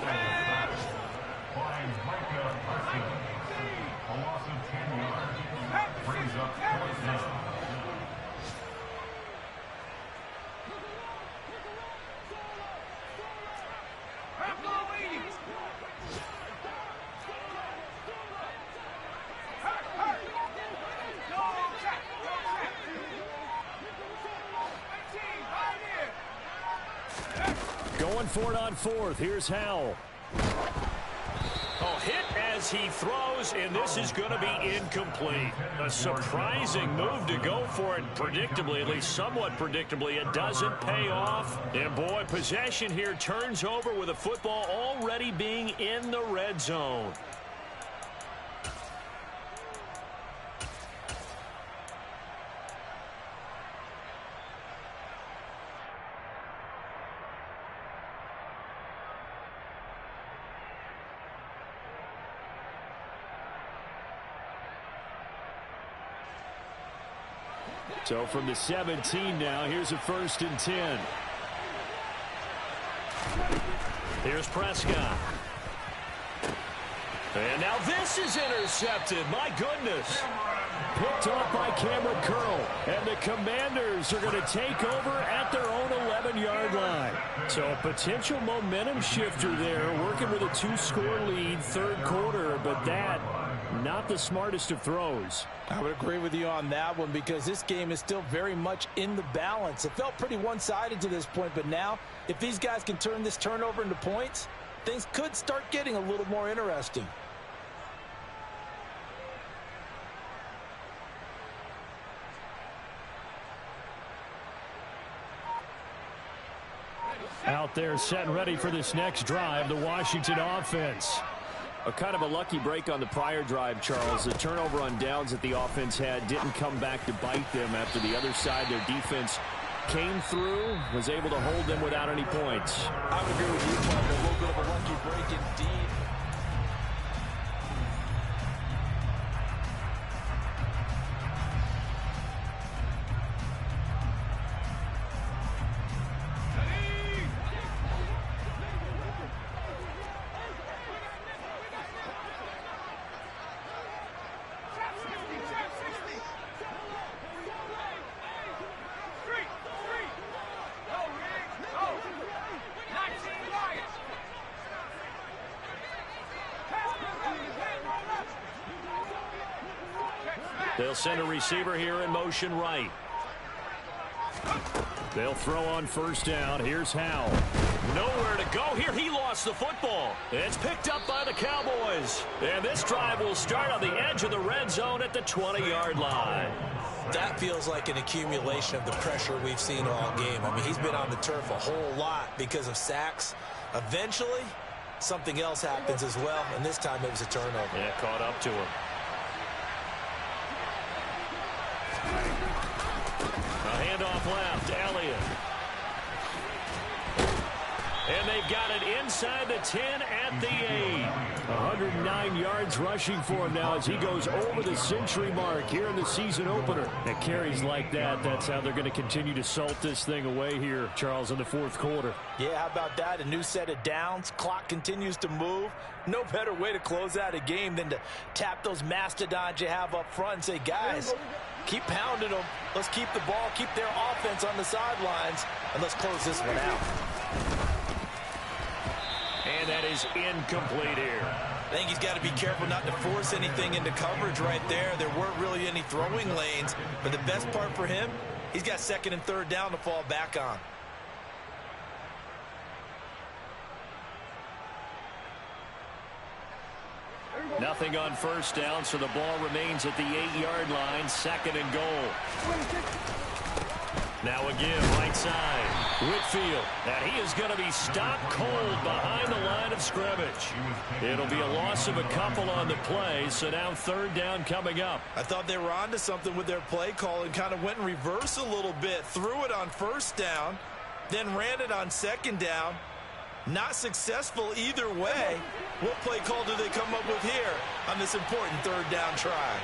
A loss of 10 yards. Brings up 4th down. Going for it on 4th. Here's Howell. Oh, hit as he throws, and this is going to be incomplete. A surprising move to go for it predictably, at least somewhat predictably. It doesn't pay off. And, boy, possession here turns over with a football already being in the red zone. So from the 17 now, here's a 1st and 10. Here's Prescott. And now this is intercepted. My goodness. Picked off by Cameron Curl. And the Commanders are going to take over at their own 11-yard line. So a potential momentum shifter there, working with a 2-score lead, 3rd quarter. But that, not the smartest of throws. I would agree with you on that one because this game is still very much in the balance. It felt pretty one-sided to this point, but now if these guys can turn this turnover into points, things could start getting a little more interesting. Out there set and ready for this next drive, the Washington offense. A kind of a lucky break on the prior drive, Charles. The turnover on downs that the offense had didn't come back to bite them after the other side. Their defense came through, was able to hold them without any points. I would agree with you, Mark. A little bit of a lucky break indeed. They'll send a receiver here in motion right. They'll throw on 1st down. Here's Howe. Nowhere to go here. He lost the football. It's picked up by the Cowboys. And this drive will start on the edge of the red zone at the 20-yard line. That feels like an accumulation of the pressure we've seen all game. I mean, he's been on the turf a whole lot because of sacks. Eventually, something else happens as well, and this time it was a turnover. Yeah, caught up to him. A handoff left, Elliott. And they've got it inside the 10 at the 8. 109 yards rushing for him now as he goes over the century mark here in the season opener. And carries like that, that's how they're going to continue to salt this thing away here, Charles, in the 4th quarter. Yeah, how about that? A new set of downs. Clock continues to move. No better way to close out a game than to tap those mastodons you have up front and say, guys, keep pounding them. Let's keep the ball, keep their offense on the sidelines, and let's close this one out. And that is incomplete here. I think he's got to be careful not to force anything into coverage right there. There weren't really any throwing lanes, but the best part for him, he's got 2nd and 3rd down to fall back on. Nothing on 1st down, so the ball remains at the 8-yard line, 2nd and goal. Now again, right side. Whitfield, and he is going to be stopped cold behind the line of scrimmage. It'll be a loss of a couple on the play, so now 3rd down coming up. I thought they were onto something with their play call and kind of went in reverse a little bit. Threw it on 1st down, then ran it on 2nd down. Not successful either way. What play call do they come up with here on this important 3rd down try?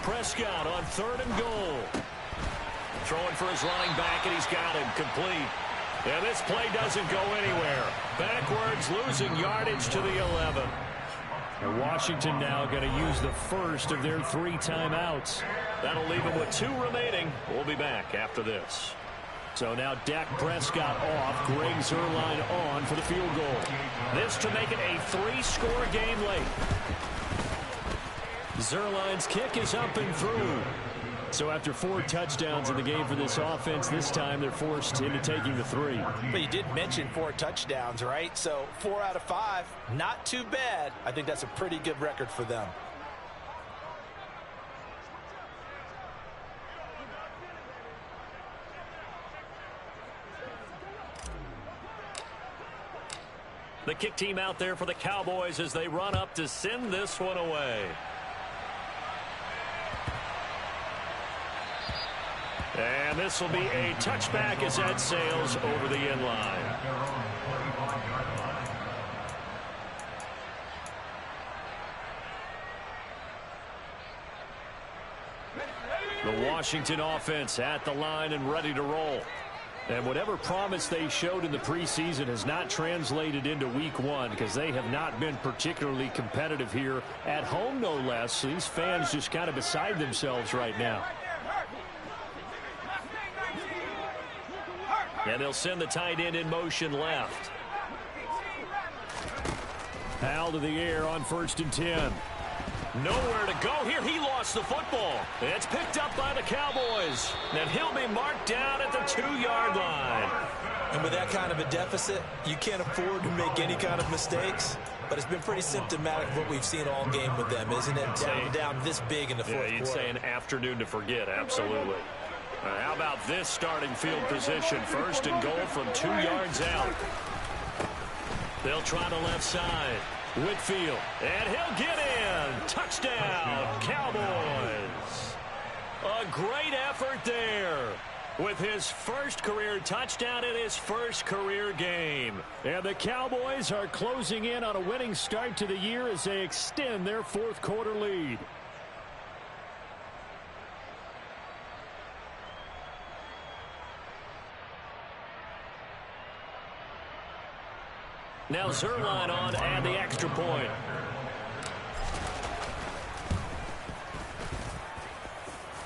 Prescott on 3rd and goal. Throwing for his running back, and he's got him complete. And this play doesn't go anywhere. Backwards, losing yardage to the 11. And Washington now going to use the first of their 3 timeouts. That'll leave them with 2 remaining. We'll be back after this. So now Dak Prescott off, Greg Zuerlein on for the field goal. This to make it a 3-score game late. Zuerlein's kick is up and through. So after 4 touchdowns in the game for this offense, this time they're forced into taking the 3. But you did mention 4 touchdowns, right? So 4 out of 5, not too bad. I think that's a pretty good record for them. The kick team out there for the Cowboys as they run up to send this one away. And this will be a touchback as that sails over the end line. The Washington offense at the line and ready to roll. And whatever promise they showed in the preseason has not translated into week 1 because they have not been particularly competitive here at home, no less. These fans just kind of beside themselves right now. And they'll send the tight end in motion left. Powell to the air on 1st and 10. Nowhere to go here. He lost the football. It's picked up by the Cowboys. And he'll be marked down at the 2-yard line. And with that kind of a deficit, you can't afford to make any kind of mistakes. But it's been pretty symptomatic of what we've seen all game with them, isn't it? Down this big in the fourth quarter. You'd say an afternoon to forget, absolutely. How about this starting field position? 1st and goal from 2 yards out. They'll try the left side. Whitfield, and he'll get in. Touchdown, Cowboys. A great effort there with his first career touchdown in his first career game. And the Cowboys are closing in on a winning start to the year as they extend their 4th quarter lead. Now Zerline on and the extra point.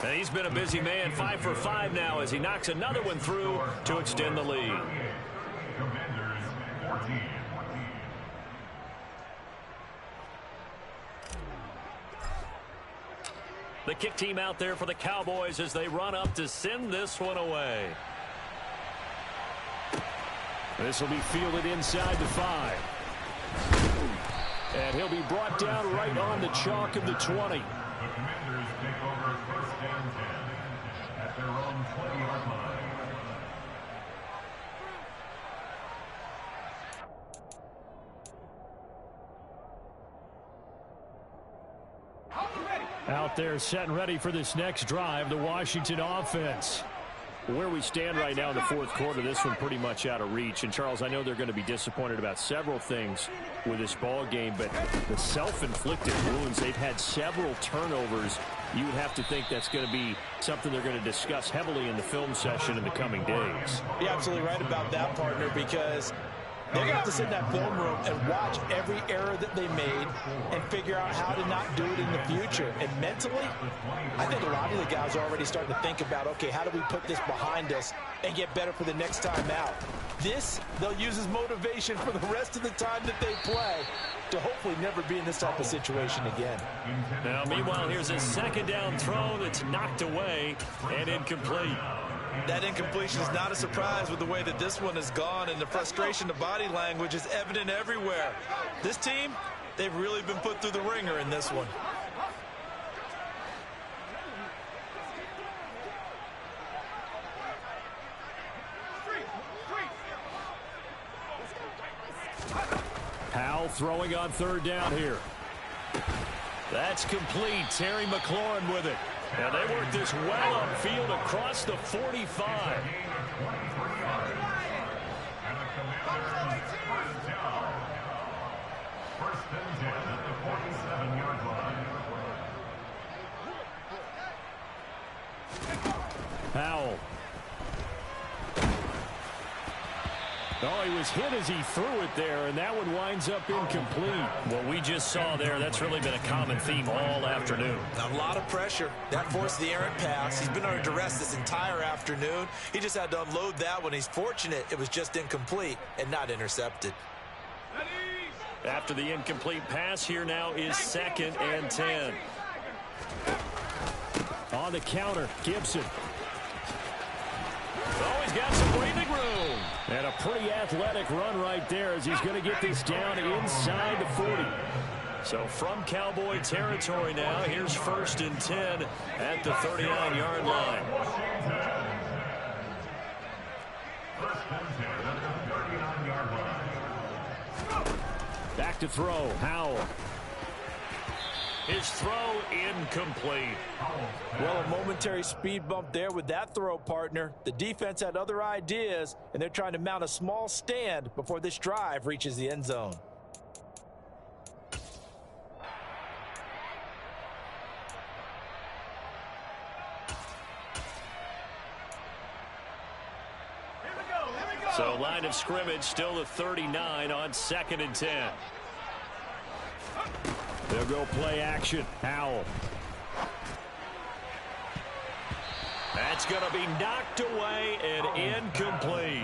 And he's been a busy man, 5 for 5 now as he knocks another one through to extend the lead. The kick team out there for the Cowboys as they run up to send this one away. This will be fielded inside the 5. And he'll be brought down right on the chalk of the 20. The Commanders take over 1st and 10 at their own 20-yard line. Out there set and ready for this next drive, the Washington offense. Where we stand right now in the 4th quarter, this one pretty much out of reach. And, Charles, I know they're going to be disappointed about several things with this ball game, but the self-inflicted wounds, they've had several turnovers. You would have to think that's going to be something they're going to discuss heavily in the film session in the coming days. You're absolutely right about that, partner, because they're going to have to sit in that film room and watch every error that they made and figure out how to not do it in the future. And mentally, I think a lot of the guys are already starting to think about, okay, how do we put this behind us and get better for the next time out? This, they'll use as motivation for the rest of the time that they play to hopefully never be in this type of situation again. Now, meanwhile, here's a 2nd down throw that's knocked away and incomplete. That incompletion is not a surprise with the way that this one has gone, and the frustration, the body language is evident everywhere. This team, they've really been put through the ringer in this one. Powell throwing on 3rd down here. That's complete. Terry McLaurin with it. And they work this well upfield across the 45. And the Commanders first down. 1st and 10 at the 47-yard line. Powell. Oh, he was hit as he threw it there, and that one winds up incomplete. What we just saw there, that's really been a common theme all afternoon. A lot of pressure. That forced the errant pass. He's been under duress this entire afternoon. He just had to unload that one. He's fortunate it was just incomplete and not intercepted. After the incomplete pass, here now is 2nd and 10. On the counter, Gibson. Oh, he's got some breathing room. And a pretty athletic run right there as he's going to get this down inside the 40. So from Cowboy territory now, here's 1st and 10 at the 39-yard line. Back to throw, Howell. His throw incomplete. Well, a momentary speed bump there with that throw, partner. The defense had other ideas, and they're trying to mount a small stand before this drive reaches the end zone. So line of scrimmage still the 39 on 2nd and 10. They'll go play action. Howell. That's going to be knocked away and incomplete.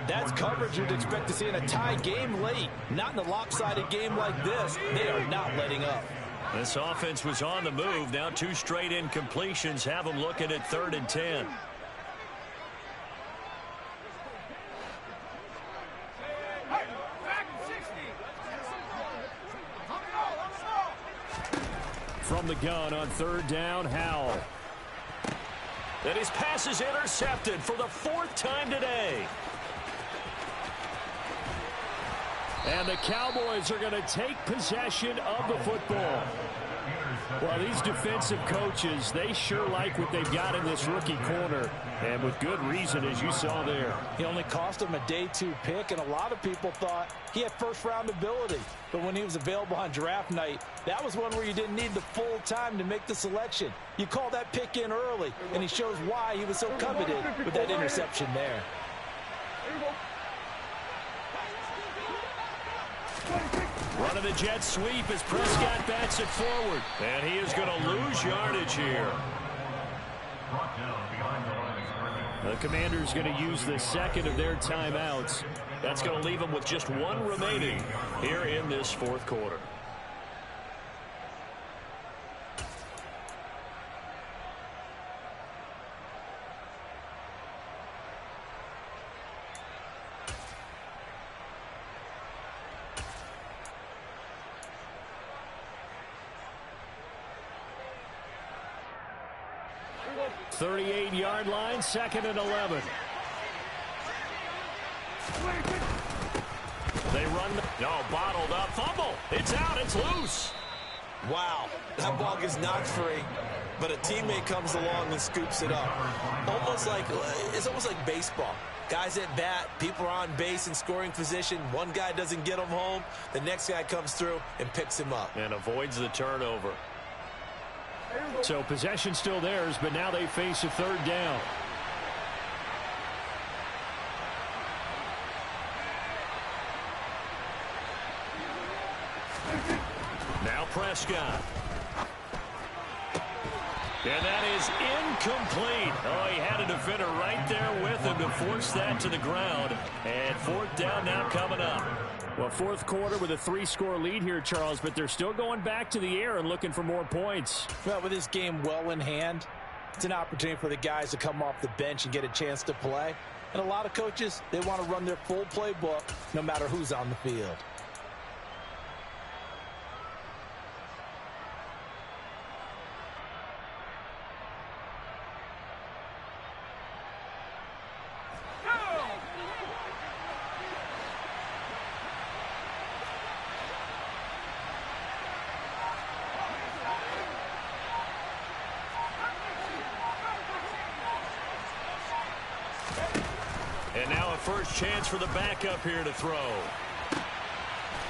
That's coverage you'd expect to see in a tie game late. Not in a lopsided game like this. They are not letting up. This offense was on the move. Now 2 straight incompletions have them looking at 3rd and 10. From the gun on 3rd down, Howell. And his pass is intercepted for the 4th time today. And the Cowboys are going to take possession of the football. Well, these defensive coaches, they sure like what they've got in this rookie corner. And with good reason, as you saw there. He only cost him a day 2 pick, and a lot of people thought he had first-round ability. But when he was available on draft night, that was one where you didn't need the full time to make the selection. You call that pick in early, and he shows why he was so coveted with that interception there. Running the jet sweep as Prescott bats it forward. And he is going to lose yardage here. The Commanders going to use the 2nd of their timeouts. That's going to leave them with just 1 remaining here in this 4th quarter. .38-yard line, 2nd and 11. They run. No, bottled up. Fumble. It's out. It's loose. Wow, that ball gets knocked free, but a teammate comes along and scoops it up. It's almost like baseball. Guys at bat, people are on base in scoring position. One guy doesn't get him home. The next guy comes through and picks him up. And avoids the turnover. So possession still theirs, but now they face a 3rd down. Now Prescott. And that is incomplete. Oh, he had a defender right there with him to force that to the ground. And 4th down now coming up. Well, 4th quarter with a 3-score lead here, Charles, but they're still going back to the air and looking for more points. Well, with this game well in hand, it's an opportunity for the guys to come off the bench and get a chance to play. And a lot of coaches, they want to run their full playbook no matter who's on the field. And now a first chance for the backup here to throw.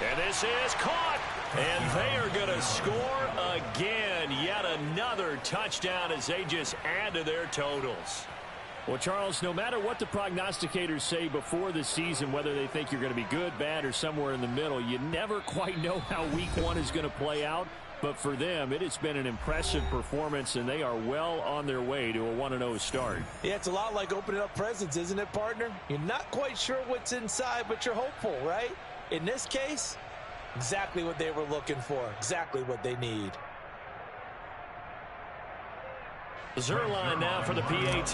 And this is caught. And they are going to score again. Yet another touchdown as they just add to their totals. Well, Charles, no matter what the prognosticators say before the season, whether they think you're going to be good, bad, or somewhere in the middle, you never quite know how week 1 is going to play out. But for them, it has been an impressive performance, and they are well on their way to a 1-0 start. Yeah, it's a lot like opening up presents, isn't it, partner? You're not quite sure what's inside, but you're hopeful, right? In this case, exactly what they were looking for, exactly what they need. Zerline now for the PAT.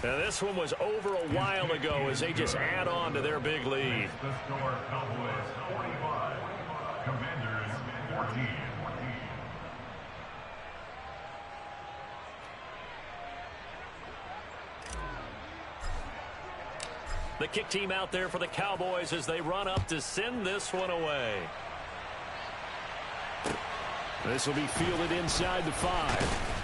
Now this one was over a while ago as they just add on to their big lead. The score, Cowboys 45, Commanders 14. The kick team out there for the Cowboys as they run up to send this one away. This will be fielded inside the 5.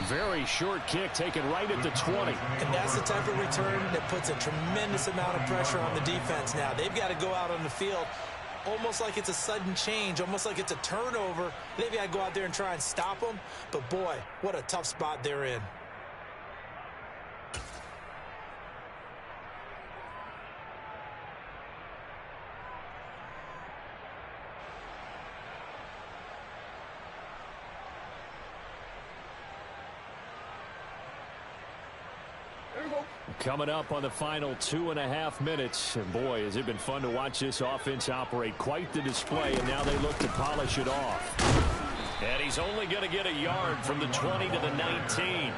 Very short kick taken right at the 20. And that's the type of return that puts a tremendous amount of pressure on the defense now. They've got to go out on the field almost like it's a sudden change, almost like it's a turnover. They've got to go out there and try and stop them. But, boy, what a tough spot they're in. Coming up on the final 2.5 minutes. And boy, has it been fun to watch this offense operate. Quite the display, and now they look to polish it off. And he's only going to get a yard from the 20 to the 19.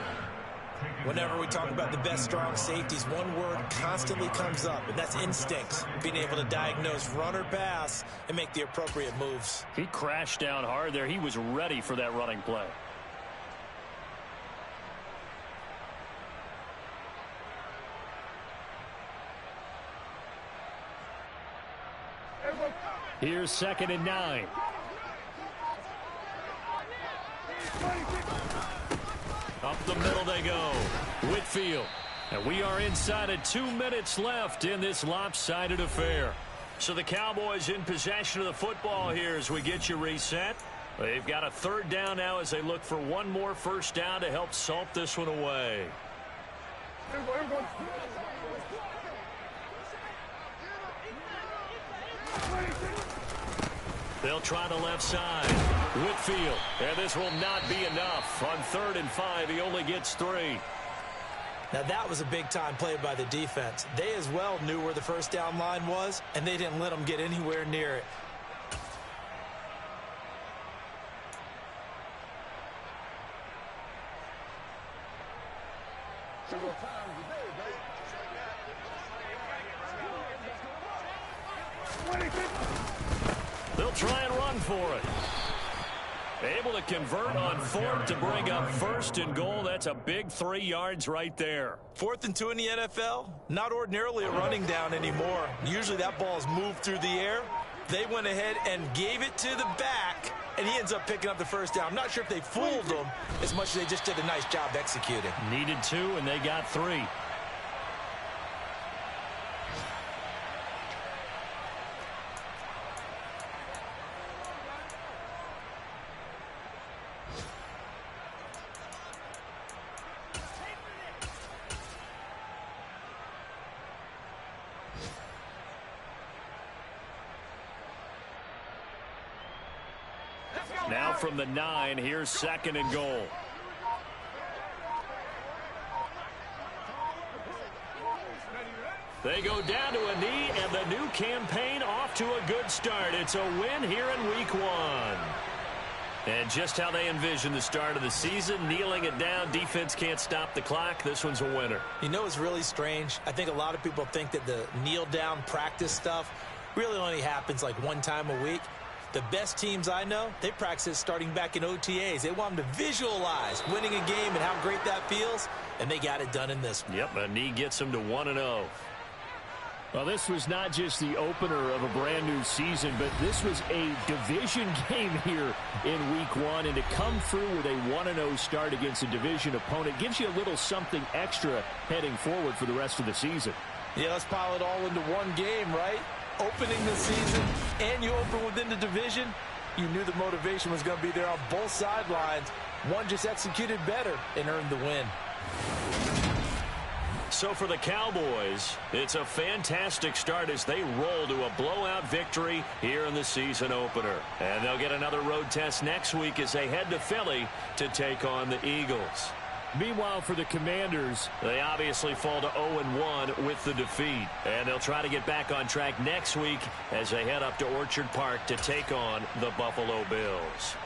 Whenever we talk about the best strong safeties, one word constantly comes up, and that's instincts. Being able to diagnose run or pass and make the appropriate moves. He crashed down hard there. He was ready for that running play. Here's 2nd and 9. Up the middle they go. Whitfield. And we are inside of 2 minutes left in this lopsided affair. So the Cowboys in possession of the football here as we get you reset. They've got a 3rd down now as they look for one more first down to help salt this one away. They'll try the left side. Whitfield. And this will not be enough. On 3rd and 5, he only gets 3. Now that was a big-time play by the defense. They as well knew where the first down line was, and they didn't let them get anywhere near it. They'll try and run for it. Able to convert on 4th to bring up 1st and goal. That's a big 3 yards right there. 4th and 2 in the NFL, not ordinarily a running down anymore. Usually that ball is moved through the air. They went ahead and gave it to the back, and he ends up picking up the first down. I'm not sure if they fooled him as much as they just did a nice job executing. Needed 2, and they got 3. Now from the 9, here's 2nd and goal. They go down to a knee, and the new campaign off to a good start. It's a win here in week 1. And just how they envision the start of the season, kneeling it down, defense can't stop the clock. This one's a winner. You know, it's really strange. I think a lot of people think that the kneel-down practice stuff really only happens like one time a week. The best teams I know, they practice it starting back in OTAs. They want them to visualize winning a game and how great that feels, and they got it done in this one. Yep, a knee gets them to 1-0. Well, this was not just the opener of a brand new season, but this was a division game here in week 1. And to come through with a 1-0 start against a division opponent gives you a little something extra heading forward for the rest of the season. Yeah, let's pile it all into one game, right? Opening the season, and you open within the division. You knew the motivation was going to be there on both sidelines. One just executed better and earned the win. So for the Cowboys, it's a fantastic start as they roll to a blowout victory here in the season opener. And they'll get another road test next week as they head to Philly to take on the Eagles. Meanwhile, for the Commanders, they obviously fall to 0-1 with the defeat. And they'll try to get back on track next week as they head up to Orchard Park to take on the Buffalo Bills.